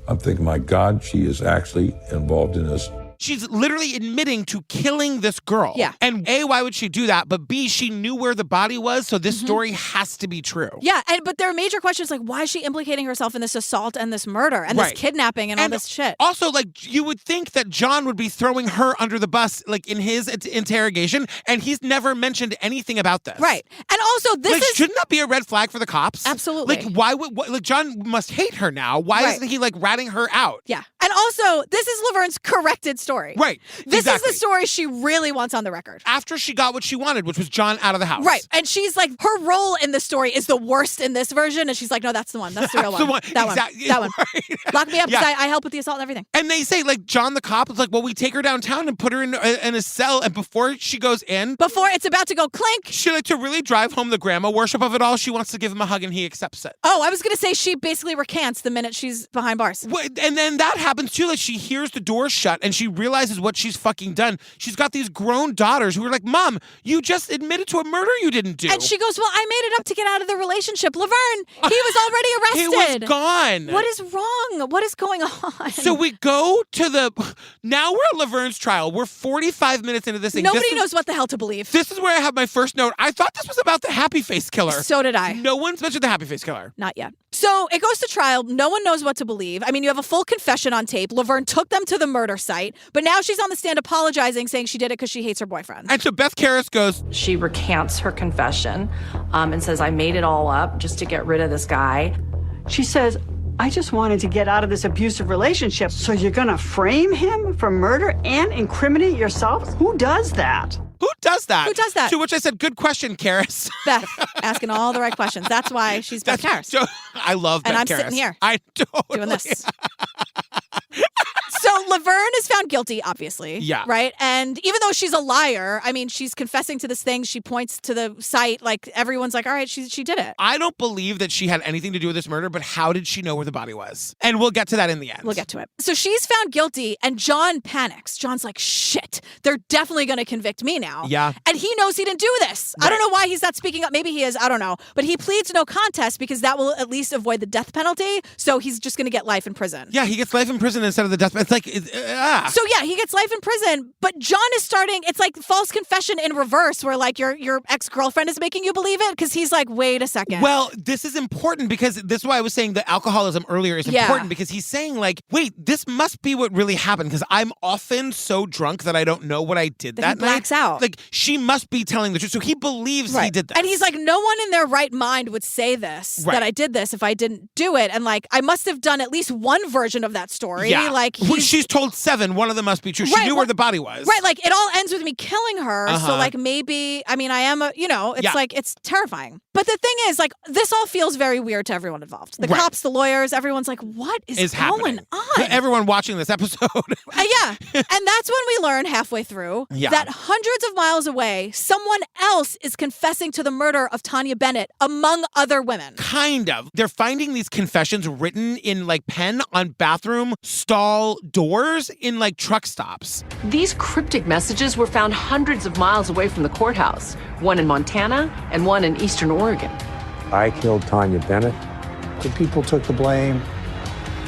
I'm thinking, my God, she is actually involved in this. She's literally admitting to killing this girl. Yeah. And A, why would she do that? But B, she knew where the body was, so this story has to be true. Yeah, but there are major questions like, why is she implicating herself in this assault and this murder and this kidnapping and all this shit? Also, like, you would think that John would be throwing her under the bus, like, in his interrogation, and he's never mentioned anything about this. Right. And also, shouldn't that be a red flag for the cops? Absolutely. Like, like, John must hate her now. Why isn't he, like, ratting her out? Yeah. And also, this is Laverne's corrected story. Right. This is the story she really wants on the record. After she got what she wanted, which was John out of the house. Right. And she's like, her role in the story is the worst in this version. And she's like, no, that's the one. That's the real one. That one. That one. Right. Lock me up because I help with the assault and everything. And they say, like, John the cop is like, well, we take her downtown and put her in a cell. And before she goes in. Before it's about to go clink. She, like, to really drive home the grandma worship of it all, she wants to give him a hug and he accepts it. Oh, I was going to say she basically recants the minute she's behind bars. And then that happens too. Like, she hears the door shut and she realizes what she's fucking done. She's got these grown daughters who are like, Mom, you just admitted to a murder you didn't do. And she goes, well, I made it up to get out of the relationship. Laverne, he was already arrested. He was gone. What is wrong? What is going on? So we go to now we're at Laverne's trial. We're 45 minutes into this thing. Nobody knows what the hell to believe. This is where I have my first note. I thought this was about the happy face killer. So did I. No one's mentioned the happy face killer. Not yet. So it goes to trial. No one knows what to believe. I mean, you have a full confession on tape. Laverne took them to the murder site, but now she's on the stand apologizing, saying she did it because she hates her boyfriend. And so Beth Karras goes... She recants her confession and says, I made it all up just to get rid of this guy. She says, I just wanted to get out of this abusive relationship. So you're going to frame him for murder and incriminate yourself? Who does that? Who does that? Who does that? To which I said, good question, Karras. Beth, asking all the right questions. That's why she's Beth Karras. I love Beth Karras. And I'm sitting here. I totally... doing this. So Laverne is found guilty, obviously. Yeah. Right? And even though she's a liar, I mean, she's confessing to this thing. She points to the site. Like, everyone's like, all right, she did it. I don't believe that she had anything to do with this murder, but how did she know where the body was? And we'll get to that in the end. We'll get to it. So she's found guilty, and John panics. John's like, shit, they're definitely going to convict me now. Yeah. And he knows he didn't do this. Right. I don't know why he's not speaking up. Maybe he is. I don't know. But he pleads no contest because that will at least avoid the death penalty. So he's just going to get life in prison. Yeah, he gets life in prison instead of the death penalty. It's like... So yeah, he gets life in prison, but John is starting, it's like false confession in reverse where like your ex-girlfriend is making you believe it because he's like, wait a second. Well, this is important because this is why I was saying the alcoholism earlier is important because he's saying like, wait, this must be what really happened because I'm often so drunk that I don't know what I did that he blacks night. out. Like she must be telling the truth. So he believes he did that. And he's like, no one in their right mind would say this, that I did this if I didn't do it. And like, I must have done at least one version of that story. Yeah. Like she's told 7, one of them must be true. She knew where the body was. Right, like it all ends with me killing her. So like maybe, I mean, I am it's like, it's terrifying. But the thing is like, this all feels very weird to everyone involved. The cops, the lawyers, everyone's like, what is going on? Everyone watching this episode. Yeah. And that's when we learn halfway through that hundreds of miles away, someone else is confessing to the murder of Tanuja Bennett, among other women. Kind of. They're finding these confessions written in like pen on bathroom stall doors in like truck stops. These cryptic messages were found hundreds of miles away from the courthouse, one in Montana and one in eastern Oregon. I killed Tanuja Bennett. The people took the blame.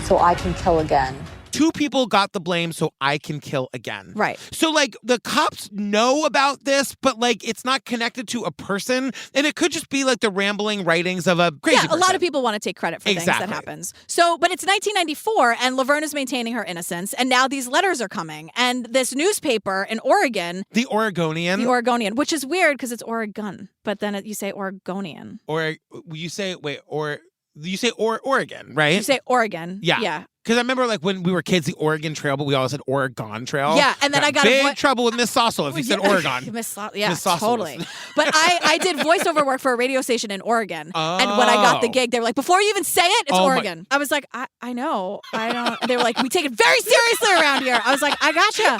So I can kill again. two people got the blame so I can kill again. Right. So, like, the cops know about this, but, like, it's not connected to a person. And it could just be, like, the rambling writings of a crazy person. A lot of people want to take credit for things that happens. So, but it's 1994, and Laverne is maintaining her innocence, and now these letters are coming. And this newspaper in Oregon... The Oregonian, which is weird because it's Oregon, but then you say Oregonian. Or you say, Oregon, right? You say Oregon. Yeah. Because I remember, like, when we were kids, the Oregon Trail, but we always said Oregon Trail. Yeah, and then I got big trouble with Miss Sossel if you said Oregon. Miss Sossel totally. But I did voiceover work for a radio station in Oregon, and when I got the gig, they were like, "Before you even say it, it's Oregon." I was like, "I know, I don't." They were like, "We take it very seriously around here." I was like, "I gotcha.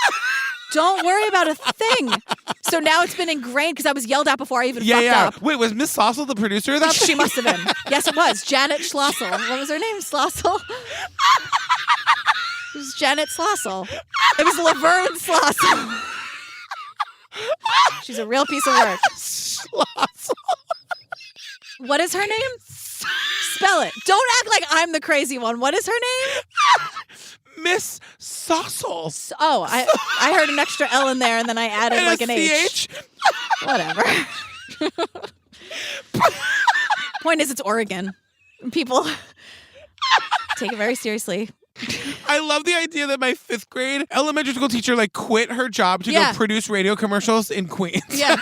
Don't worry about a thing." So now it's been ingrained because I was yelled at before I even fucked up. Wait, was Miss Sossel the producer of that? She must have been. Yes, it was. Janet Schlossel. What was her name? Schlossel? It was Janet Schlossel. It was Laverne Schlossel. She's a real piece of work. Schlossel. What is her name? Spell it. Don't act like I'm the crazy one. What is her name? Miss Sossel. I heard an extra L in there, and then I added like an H. Whatever. Point is, it's Oregon. People take it very seriously. I love the idea that my 5th grade elementary school teacher like quit her job to go produce radio commercials in Queens. Yeah,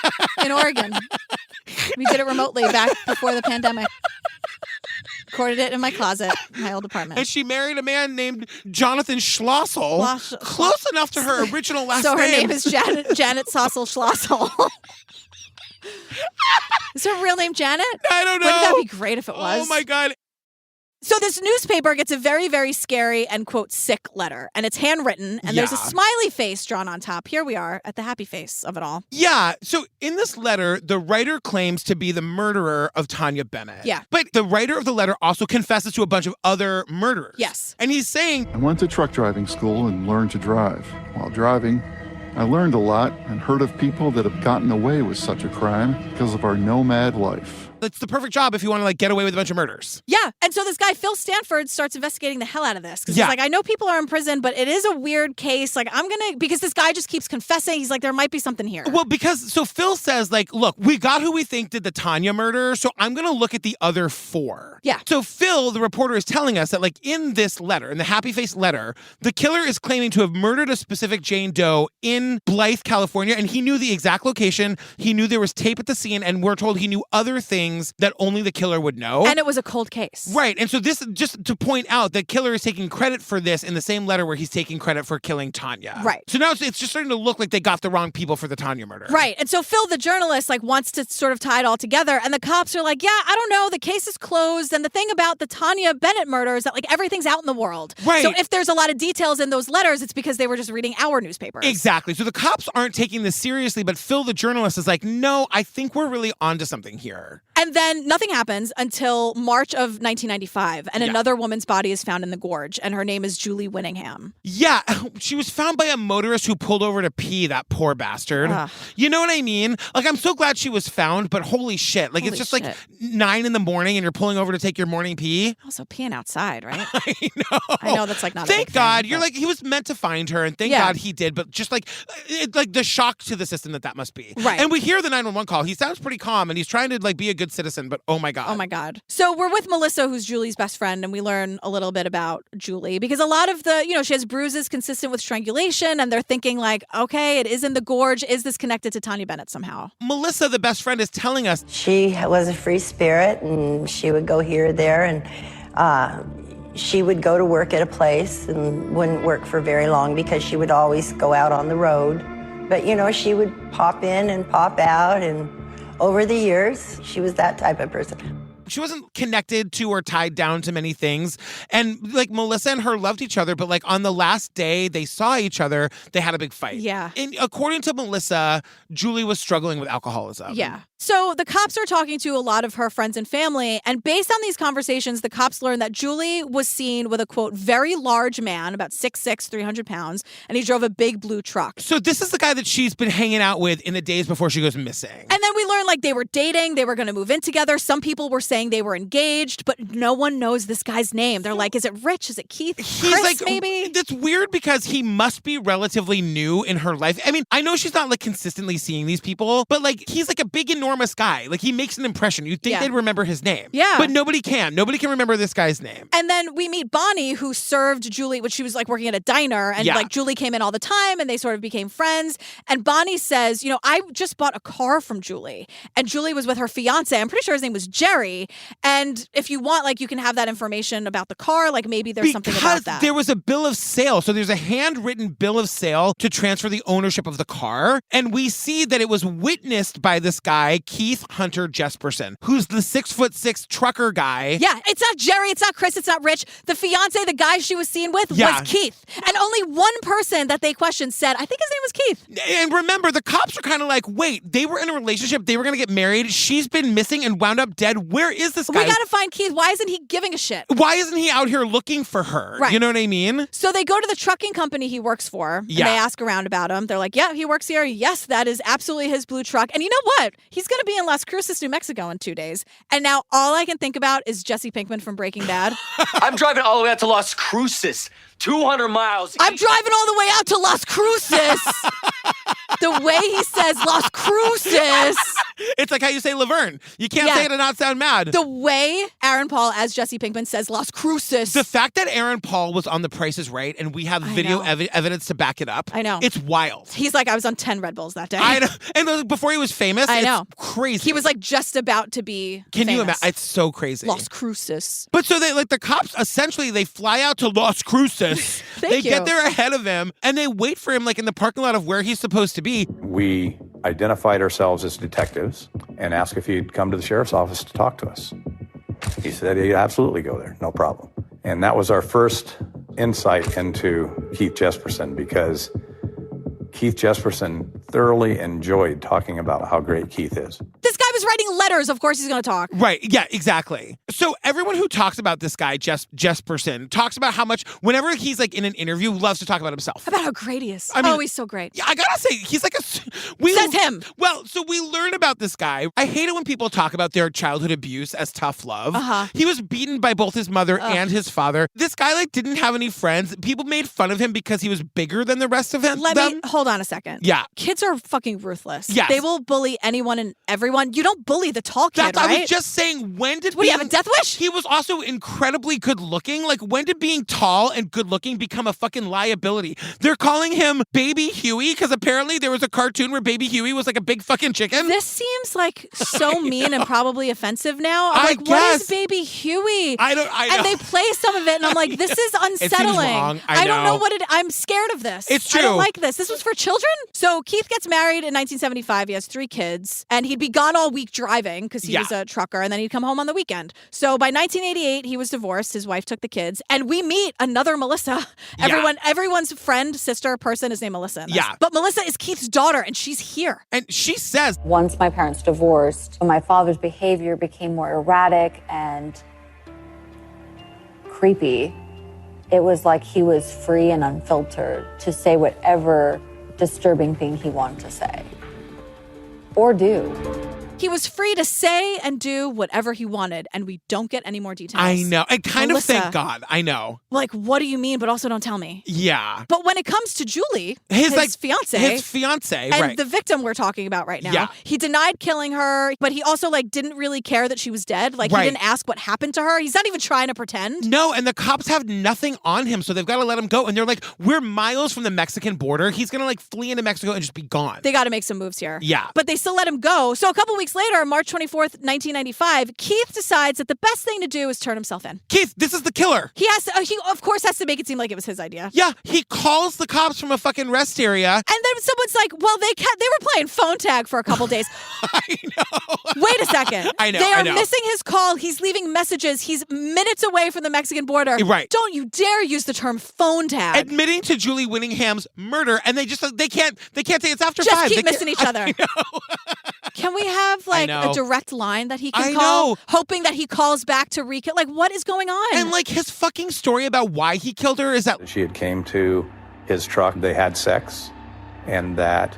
in Oregon. We did it remotely back before the pandemic. Recorded it in my closet, my old apartment. And she married a man named Jonathan Schlossel. Close enough to her original last name. So her name is Janet Sossel Schlossel. Is her real name Janet? I don't know. Wouldn't that be great if it was? Oh my God. So this newspaper gets a very, very scary and, quote, sick letter. And it's handwritten, and there's a smiley face drawn on top. Here we are at the happy face of it all. Yeah. So in this letter, the writer claims to be the murderer of Tanuja Bennett. Yeah. But the writer of the letter also confesses to a bunch of other murderers. Yes. And he's saying, I went to truck driving school and learned to drive. While driving, I learned a lot and heard of people that have gotten away with such a crime because of our nomad life. It's the perfect job if you want to like get away with a bunch of murders. Yeah. And so this guy, Phil Stanford, starts investigating the hell out of this. Because he's like, I know people are in prison, but it is a weird case. Like, because this guy just keeps confessing. He's like, there might be something here. Well, so Phil says, like, look, we got who we think did the Tanjua murder, so I'm going to look at the other 4. Yeah. So Phil, the reporter, is telling us that, like, in this letter, in the happy face letter, the killer is claiming to have murdered a specific Jane Doe in Blythe, California, and he knew the exact location. He knew there was tape at the scene, and we're told he knew other things that only the killer would know. And it was a cold case. Right. And so this, just to point out, the killer is taking credit for this in the same letter where he's taking credit for killing Tanjua. Right. So now it's just starting to look like they got the wrong people for the Tanjua murder. Right. And so Phil, the journalist, like wants to sort of tie it all together. And the cops are like, yeah, I don't know. The case is closed. And the thing about the Tanuja Bennett murder is that like everything's out in the world. Right. So if there's a lot of details in those letters, it's because they were just reading our newspapers. Exactly. So the cops aren't taking this seriously, but Phil, the journalist, is like, no, I think we're really onto something here. And then nothing happens until March of 1995, and another woman's body is found in the gorge, and her name is Julie Winningham. Yeah, she was found by a motorist who pulled over to pee, that poor bastard. You know what I mean? Like, I'm so glad she was found, but holy shit. Like, it's just like 9 a.m. and you're pulling over to take your morning pee. Also peeing outside, right? I know that's like not Thank a big God. thing, You're like, he was meant to find her, and thank God he did, but just like, the shock to the system that must be. Right. And we hear the 911 call. He sounds pretty calm, and he's trying to like be a good citizen, but oh my God. Oh my God. So we're with Melissa, who's Julie's best friend, and we learn a little bit about Julie because a lot of she has bruises consistent with strangulation, and they're thinking like, okay, it is in the gorge. Is this connected to Tanuja Bennett somehow? Melissa, the best friend, is telling us she was a free spirit, and she would go here or there, and she would go to work at a place and wouldn't work for very long because she would always go out on the road. But, she would pop in and pop out, and over the years, she was that type of person. She wasn't connected to or tied down to many things. And like Melissa and her loved each other, but like on the last day they saw each other, they had a big fight. Yeah. And according to Melissa, Julie was struggling with alcoholism. Yeah. So the cops are talking to a lot of her friends and family. And based on these conversations, the cops learned that Julie was seen with a, quote, very large man, about 6'6", 300 pounds, and he drove a big blue truck. So this is the guy that she's been hanging out with in the days before she goes missing. And then we we learned like they were dating, they were going to move in together. Some people were saying they were engaged, but no one knows this guy's name. They're like, is it Rich? Is it Keith? Chris, maybe? That's weird because he must be relatively new in her life. I mean, I know she's not like consistently seeing these people, but like he's like a big, enormous guy. Like he makes an impression. You'd think they'd remember his name. Yeah. But nobody can. Nobody can remember this guy's name. And then we meet Bonnie, who served Julie when she was like working at a diner. And like Julie came in all the time and they sort of became friends. And Bonnie says, I just bought a car from Julie. And Julie was with her fiance. I'm pretty sure his name was Jerry. And if you want, like, you can have that information about the car. Like maybe there's something about that. Because there was a bill of sale. So there's a handwritten bill of sale to transfer the ownership of the car. And we see that it was witnessed by this guy, Keith Hunter Jesperson, who's the 6'6" trucker guy. Yeah, it's not Jerry, it's not Chris, it's not Rich. The fiance, the guy she was seen with, was Keith. And only one person that they questioned said, I think his name was Keith. And remember, the cops are kind of like, wait, they were in a relationship, they were going to get married, she's been missing and wound up dead. Where is this guy? We got to find Keith. Why isn't he giving a shit? Why isn't he out here looking for her? Right. You know what I mean? So they go to the trucking company he works for, and they ask around about him. They're like, yeah, he works here. Yes, that is absolutely his blue truck. And you know what? He's going to be in Las Cruces, New Mexico in 2 days. And now all I can think about is Jesse Pinkman from Breaking Bad. I'm driving all the way out to Las Cruces. 200 miles. I'm driving all the way out to Las Cruces. The way he says Las Cruces. It's like how you say Laverne. You can't say it and not sound mad. The way Aaron Paul as Jesse Pinkman says Las Cruces. The fact that Aaron Paul was on The Price is Right and we have video evidence to back it up. I know. It's wild. He's like, I was on 10 Red Bulls that day. I know. And before he was famous, it's crazy. He was like just about to be Can famous. you imagine? It's so crazy. Las Cruces. But so they like the cops essentially they fly out to Las Cruces. They get there ahead of him and they wait for him like in the parking lot of where he's supposed to be. We identified ourselves as detectives and asked if he'd come to the sheriff's office to talk to us. He said he'd absolutely go there, no problem. And that was our first insight into Keith Jesperson because Keith Jesperson thoroughly enjoyed talking about how great Keith is. This guy was writing letters. Of course he's going to talk. Right. Yeah, exactly. So everyone who talks about this guy, Jesperson, talks about how much, whenever he's like in an interview, loves to talk about himself. About how great he is. I mean, he's so great. Yeah, I gotta say, he's like Says him. Well, so we learn about this guy. I hate it when people talk about their childhood abuse as tough love. He was beaten by both his mother and his father. This guy like didn't have any friends. People made fun of him because he was bigger than the rest of them. Hold on a second. Yeah. Kids are fucking ruthless. Yes. They will bully anyone and everyone. You don't bully the tall kid, right? I was just saying, when did What, do you have a death wish? He was also incredibly good looking. Like, when did being tall and good looking become a fucking liability? They're calling him Baby Huey because apparently there was a cartoon where Baby Huey was like a big fucking chicken. This seems like so mean and probably offensive now. I'm like, guess. What is Baby Huey? I know. And they play some of it and I'm like, this is unsettling. It seems wrong. I don't know know. I'm scared of this. It's true. I don't like this. This was for children? So Keith gets married in 1975. He has 3 kids and he'd be gone all week driving because he was a trucker and then he'd come home on the weekend. So by 1988, he was divorced. His wife took the kids and we meet another Melissa. Everyone's friend, sister, person is named Melissa. But Melissa is Keith's daughter and she's here. And she says, once my parents divorced, my father's behavior became more erratic and creepy. It was like he was free and unfiltered to say whatever disturbing thing he wanted to say or do. He was free to say and do whatever he wanted, and we don't get any more details. I know. And kind Melissa, of thank God. I know. Like, what do you mean? But also don't tell me. Yeah. But when it comes to Julie, his fiance. His fiance, and right. the victim we're talking about right now. Yeah. He denied killing her, but he also like didn't really care that she was dead. Like he didn't ask what happened to her. He's not even trying to pretend. No, and the cops have nothing on him, so they've got to let him go. And they're like, we're miles from the Mexican border. He's going to like flee into Mexico and just be gone. They got to make some moves here. Yeah. But they still let him go. So a couple weeks later, March 24th, 1995, Keith decides that the best thing to do is turn himself in. Keith, this is the killer. He of course has to make it seem like it was his idea. Yeah, he calls the cops from a fucking rest area. And then someone's like, well, they were playing phone tag for a couple days. I know. Wait a second. I know. They are missing his call. He's leaving messages. He's minutes away from the Mexican border. Right. Don't you dare use the term phone tag. Admitting to Julie Winningham's murder, and they can't say it's after just 5. Keep missing each other. Can we have like a direct line that he can call, hoping that he calls back to rekill? Like, what is going on? And like his fucking story about why he killed her is that she had came to his truck, they had sex, and that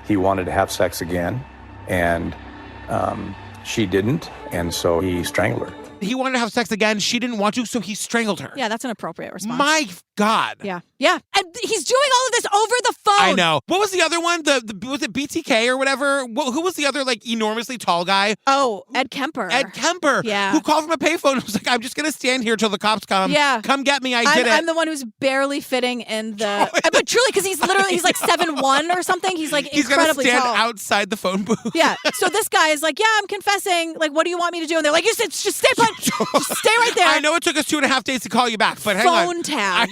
he wanted to have sex again, and She didn't, and so he strangled her. He wanted to have sex again. She didn't want to, so he strangled her. Yeah, that's an appropriate response. My God. Yeah. Yeah. And he's doing all of this over the phone. I know. What was the other one? Was it BTK or whatever? Who was the other, like, enormously tall guy? Oh, Ed Kemper. Ed Kemper. Yeah. Who called from a payphone and was like, I'm just going to stand here till the cops come. Yeah. Come get me. I did it. I'm the one who's barely fitting in the... but truly, because he's like 7'1" or something. He's like incredibly tall. He's going to stand outside the phone booth. Yeah. So this guy is like, yeah, I'm confessing. Like, what do you want me to do? And they're like, you said, just stay put. Just stay right there. I know it took us 2.5 days to call you back, but hang on. Phone tag.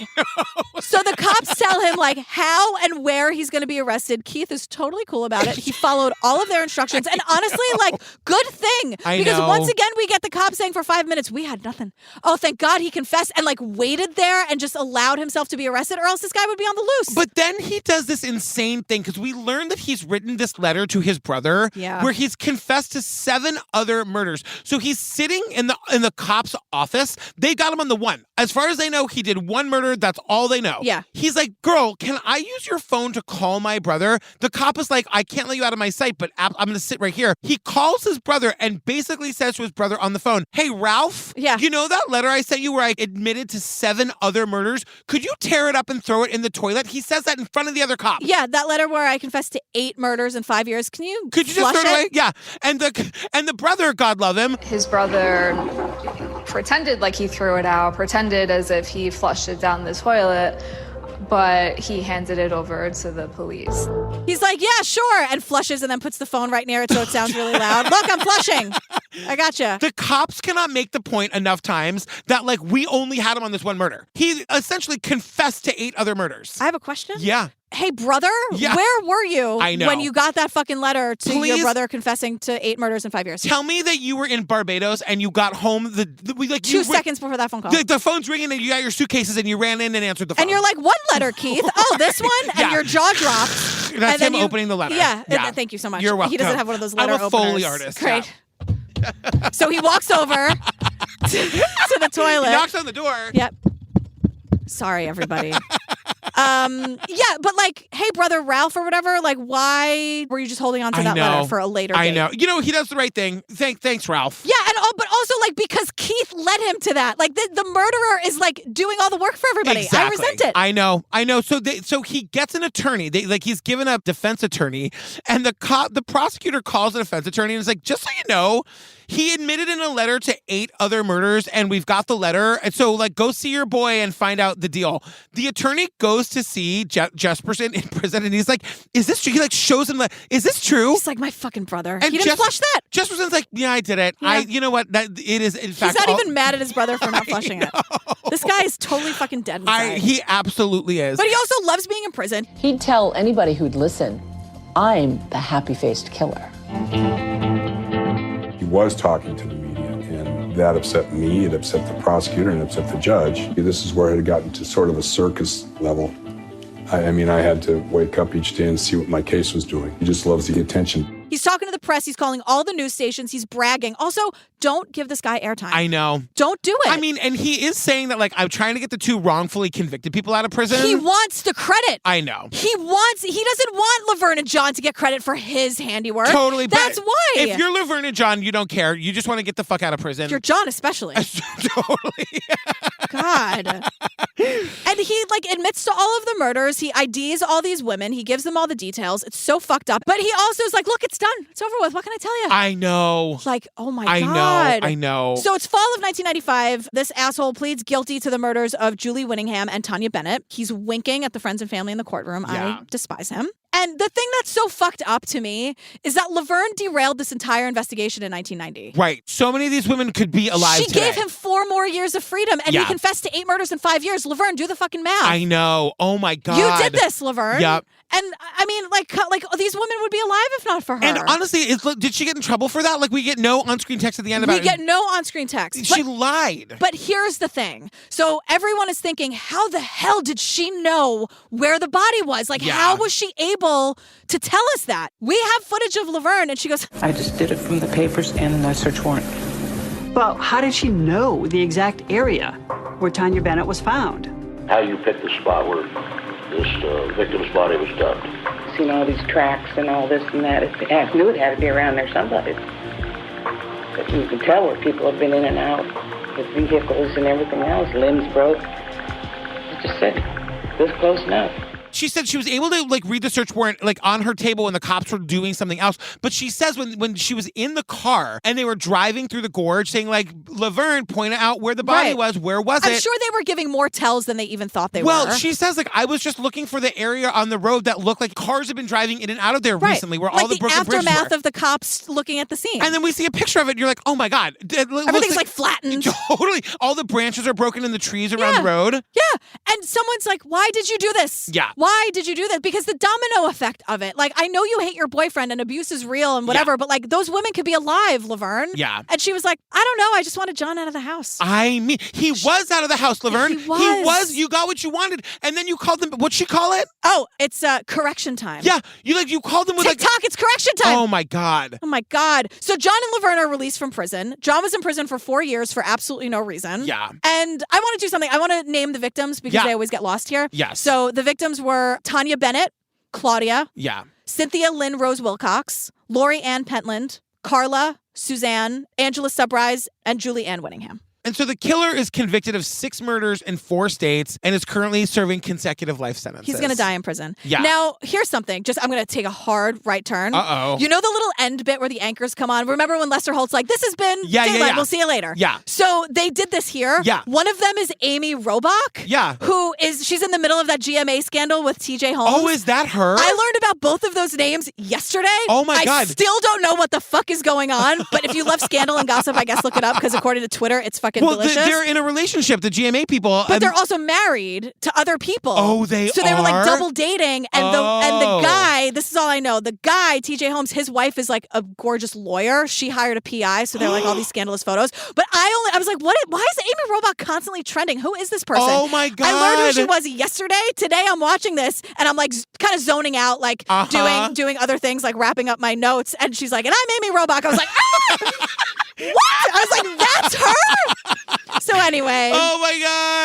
So the cops tell him like how and where he's going to be arrested. Keith is totally cool about it. He followed all of their instructions. And honestly, like, good thing. Because once again, we get the cops saying for 5 minutes, we had nothing. Oh, thank God he confessed and like waited there and just allowed himself to be arrested, or else this guy would be on the loose. But then he does this insane thing because we learned that he's written this letter to his brother where he's confessed to 7 other murders. So he's sitting in the cops' office. They got him on the one. As far as they know, he did 1 murder. That's all they know. Yeah. He's like, girl, can I use your phone to call my brother? The cop is like, I can't let you out of my sight, but I'm going to sit right here. He calls his brother and basically says to his brother on the phone, hey, Ralph, you know that letter I sent you where I admitted to 7 other murders? Could you tear it up and throw it in the toilet? He says that in front of the other cop. Yeah, that letter where I confessed to 8 murders in 5 years. Could you just throw it away? Yeah. And the brother, God love him. His brother pretended like he threw it out, pretended as if he flushed it down the toilet, but he handed it over to the police. He's like, yeah, sure, and flushes and then puts the phone right near it so it sounds really loud. Look, I'm flushing. I gotcha. The cops cannot make the point enough times that, like, we only had him on this 1 murder. He essentially confessed to 8 other murders. I have a question. Yeah. Hey, brother, where were you when you got that fucking letter to your brother confessing to 8 murders in 5 years? Tell me that you were in Barbados and you got home 2 seconds before that phone call. The phone's ringing and you got your suitcases and you ran in and answered the phone. And you're like, what letter, Keith? Oh, this one? And your jaw dropped. That's him opening the letter. Yeah. Thank you so much. You're welcome. He doesn't have one of those letter openers. I'm a Foley artist. Great. So he walks over to the toilet. He knocks on the door. Yep. Sorry, everybody. Yeah, but like, hey, brother Ralph or whatever, like, why were you just holding on to that letter for a later date? I know. You know, he does the right thing. Thanks, Ralph. Yeah, but also, like, because Keith led him to that. Like, the murderer is, like, doing all the work for everybody. Exactly. I resent it. I know. So he gets an attorney. He's given a defense attorney, and the prosecutor calls the defense attorney and is like, just so you know, he admitted in a letter to 8 other murders, and we've got the letter. And so, like, go see your boy and find out the deal. The attorney goes to see Jesperson in prison, and he's like, is this true? He, like, shows him, like, is this true? He's like, my fucking brother. And he didn't flush that. Jesperson's like, yeah, I did it. Yeah. You know what? It is, in fact. He's not even mad at his brother for not flushing it. This guy is totally fucking dead inside. He absolutely is. But he also loves being in prison. He'd tell anybody who'd listen, I'm the happy-faced killer. He was talking to the media, and that upset me, it upset the prosecutor, and it upset the judge. This is where it had gotten to sort of a circus level. I mean, I had to wake up each day and see what my case was doing. He just loves the attention. He's talking to the press. He's calling all the news stations. He's bragging. Also, don't give this guy airtime. I know. Don't do it. I mean, and he is saying that, like, I'm trying to get the 2 wrongfully convicted people out of prison. He wants the credit. I know. He doesn't want Laverne and John to get credit for his handiwork. Totally. That's why. If you're Laverne and John, you don't care. You just want to get the fuck out of prison. You're John especially. Totally. God. And he, like, admits to all of the murders. He IDs all these women. He gives them all the details. It's so fucked up. But he also is like, look, it's done. It's over with. What can I tell you? I know. Like, oh my God. I know. So it's fall of 1995. This asshole pleads guilty to the murders of Julie Winningham and Tanya Bennett. He's winking at the friends and family in the courtroom. Yeah. I despise him. And the thing that's so fucked up to me is that Laverne derailed this entire investigation in 1990. Right. So many of these women could be alive today. She gave him 4 more years of freedom, and he confessed to 8 murders in 5 years. Laverne, do the fucking math. I know. Oh my God. You did this, Laverne. Yep. And I mean, like these women would be alive if not for her. And honestly, did she get in trouble for that? Like, we get no on-screen text at the end about it. We get no on-screen text. She lied. But here's the thing. So everyone is thinking, how the hell did she know where the body was? Like, how was she able to tell us that? We have footage of Laverne, and she goes, I just did it from the papers and the search warrant. Well, how did she know the exact area where Tanya Bennett was found? how you picked the spot where this victim's body was dumped. Seen all these tracks and all this and that. I knew it had to be around there someplace. But you can tell where people have been in and out with vehicles and everything else. Limbs broke. I just said, this close enough. She said she was able to like read the search warrant like on her table when the cops were doing something else. But she says when she was in the car and they were driving through the gorge saying like, Laverne, point out where the body was. Where was it? I'm sure they were giving more tells than they even thought they were. Well, she says like, I was just looking for the area on the road that looked like cars had been driving in and out of there recently where like all the broken bridges were. aftermath of the cops looking at the scene. And then we see a picture of it and you're like, oh my God. Everything's like flattened. Totally. All the branches are broken in the trees around the road. Yeah. And someone's like, why did you do this? Yeah. Why did you do this? Because the domino effect of it. Like, I know you hate your boyfriend and abuse is real and whatever, but like those women could be alive, Laverne. Yeah. And she was like, I don't know. I just wanted John out of the house. I mean, he was out of the house, Laverne. He was. You got what you wanted. And then you called them, what'd she call it? Oh, it's correction time. Yeah. You called them with TikTok, it's correction time. Oh my God. Oh my God. So John and Laverne are released from prison. John was in prison for 4 years for absolutely no reason. Yeah. And I want to do something. I want to name the victims because they always get lost here. Yes. So the victims were Tanuja Bennett, Claudia, Cynthia Lynn Rose Wilcox, Lori Ann Pentland, Carla, Suzanne, Angela Subrise, and Julie Ann Winningham. And so the killer is convicted of 6 murders in 4 states and is currently serving consecutive life sentences. He's going to die in prison. Yeah. Now, here's something. I'm going to take a hard right turn. Uh-oh. You know the little end bit where the anchors come on? Remember when Lester Holt's like, this has been daylight. We'll see you later. Yeah. So they did this here. Yeah. One of them is Amy Robach. Yeah. She's in the middle of that GMA scandal with TJ Holmes. Oh, is that her? I learned about both of those names yesterday. Oh my God. I still don't know what the fuck is going on. But if you love scandal and gossip, I guess look it up because according to Twitter, it's fucking delicious. They're in a relationship, the GMA people. But they're also married to other people. Oh, they So they were like are? double dating. And the guy, this is all I know, the guy, TJ Holmes, his wife is like a gorgeous lawyer. She hired a PI. So they're like all these scandalous photos. But I was like, why is Amy Robach constantly trending? Who is this person? Oh my God. I learned who she was yesterday. Today I'm watching this and I'm like kind of zoning out, like doing other things, like wrapping up my notes. And she's like, and I'm Amy Robach. I was like, ah! What? I was like, that's her? So anyway. Oh my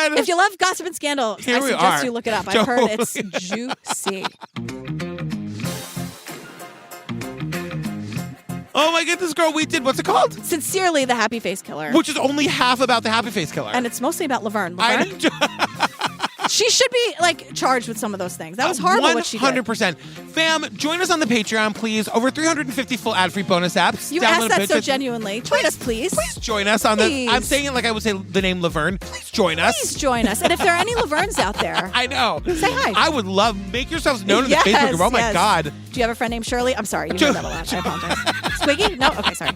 God. If you love gossip and scandal, I suggest you look it up. I've heard it's juicy. Oh my goodness, girl, we did, what's it called? Sincerely, the Happy Face Killer. Which is only half about the Happy Face Killer. And it's mostly about Laverne. She should be like charged with some of those things. That was horrible what she did. 100%. Fam, join us on the Patreon, please. Over 350 full ad-free bonus apps. You asked that so genuinely. Join us, please. Please join us on the... I'm saying it like I would say the name Laverne. Please join us. Please join us. And if there are any Lavernes out there... I know. Say hi. I would love... Make yourselves known in the Facebook group. Oh my God. Do you have a friend named Shirley? I'm sorry. You know that a lot. I apologize. Squiggy? No? Okay, sorry.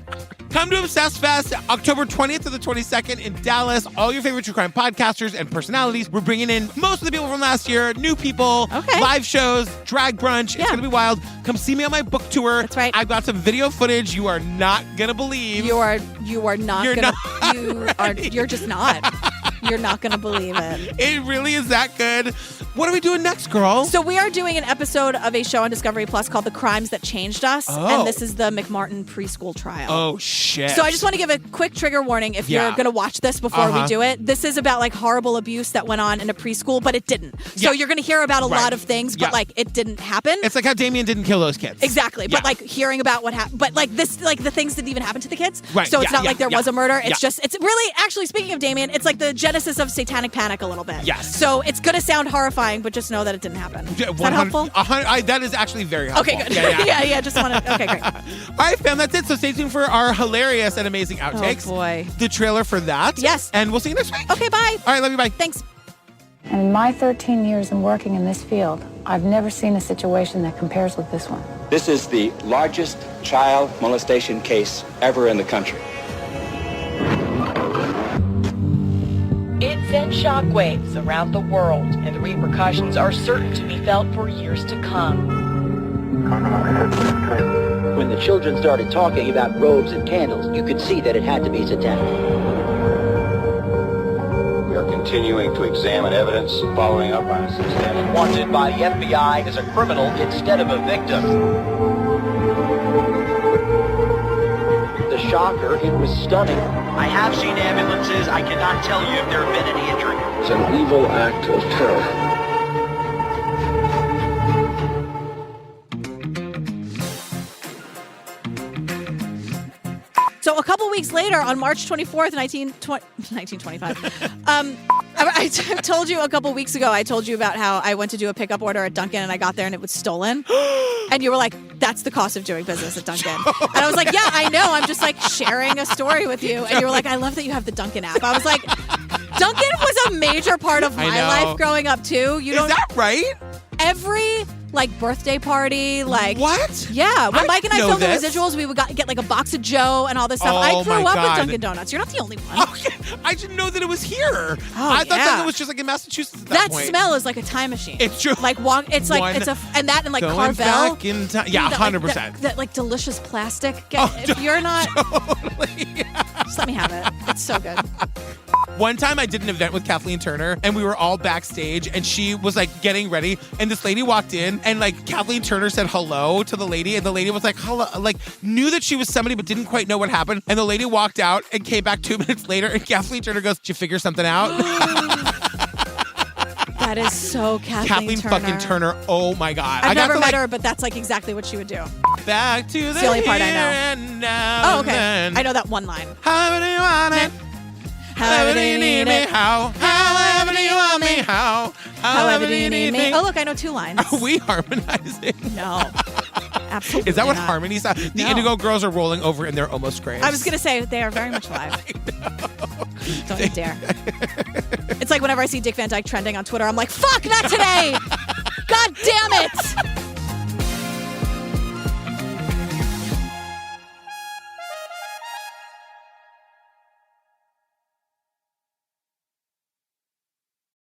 Come to Obsessed Fest, October 20th to the 22nd in Dallas. All your favorite true crime podcasters and personalities. We're bringing in most of the people from last year, new people, live shows, drag brunch. It's going to be wild. Come see me on my book tour. That's right. I've got some video footage you are not going to believe. You're just not. You're not going to believe it. It really is that good. What are we doing next, girl? So we are doing an episode of a show on Discovery Plus called The Crimes That Changed Us. Oh. And this is the McMartin preschool trial. Oh, shit. So I just want to give a quick trigger warning if you're going to watch this before we do it. This is about like horrible abuse that went on in a preschool, but it didn't. So you're going to hear about a lot of things, but like it didn't happen. It's like how Damien didn't kill those kids. Exactly. But like hearing about what happened, but like this, like the things didn't even happen to the kids. Right. So it's not like there was a murder. It's just, it's really, actually speaking of Damien, it's like the genesis of satanic panic a little bit. Yes. So it's going to sound horrifying, but just know that it didn't happen. Is that helpful? That is actually very helpful. Okay, good. Yeah, just want to, okay, great. All right, fam, that's it. So stay tuned for our hilarious and amazing outtakes. Oh, boy. The trailer for that. Yes. And we'll see you next week. Okay, bye. All right, love you, bye. Thanks. And in my 13 years in working in this field, I've never seen a situation that compares with this one. This is the largest child molestation case ever in the country. It sent shockwaves around the world, and the repercussions are certain to be felt for years to come. When the children started talking about robes and candles, you could see that it had to be satanic. We are continuing to examine evidence, following up on substantial... Wanted by the FBI as a criminal instead of a victim. The shocker, it was stunning. I have seen ambulances. I cannot tell you if there have been any injury. was an evil act of terror. So a couple weeks later, on March 24th, 1925, I told you a couple weeks ago, I told you about how I went to do a pickup order at Dunkin' and I got there and it was stolen. And you were like, that's the cost of doing business at Dunkin'. And I was like, yeah, I know. I'm just like sharing a story with you. And you were like, I love that you have the Dunkin' app. I was like, Dunkin' was a major part of my life growing up too. Is that right? Every birthday party, what? Yeah, when Mike and I filmed this. the residuals, we would get a box of Joe and all this stuff. I grew up with Dunkin' Donuts. You're not the only one. Okay. I didn't know that it was here. Oh, I thought that it was just in Massachusetts at that point. That smell is like a time machine. It's true. And that and Going Carvel. back in time. Yeah, 100%. That delicious plastic. If you're not, just let me have it. It's so good. One time I did an event with Kathleen Turner and we were all backstage and she was getting ready and this lady walked in and Kathleen Turner said hello to the lady and the lady was hello, knew that she was somebody but didn't quite know what happened, and the lady walked out and came back 2 minutes later and Kathleen Turner goes, did you figure something out? That is so Kathleen Turner. Fucking Turner. Oh my God. I've never met her, but that's exactly what she would do. Back to It's the only part I know. and now Oh, okay. then. I know that one line. However do you want it? However do you need me? However do you want me? However do you need me? Oh, look, I know 2 lines. Are we harmonizing? No. Absolutely Is that what not. harmony sound? The No. Indigo Girls are rolling over in their almost graves. I was going to say, they are very much alive. Don't you dare. It's like whenever I see Dick Van Dyke trending on Twitter, I'm like, fuck, not today! God damn it!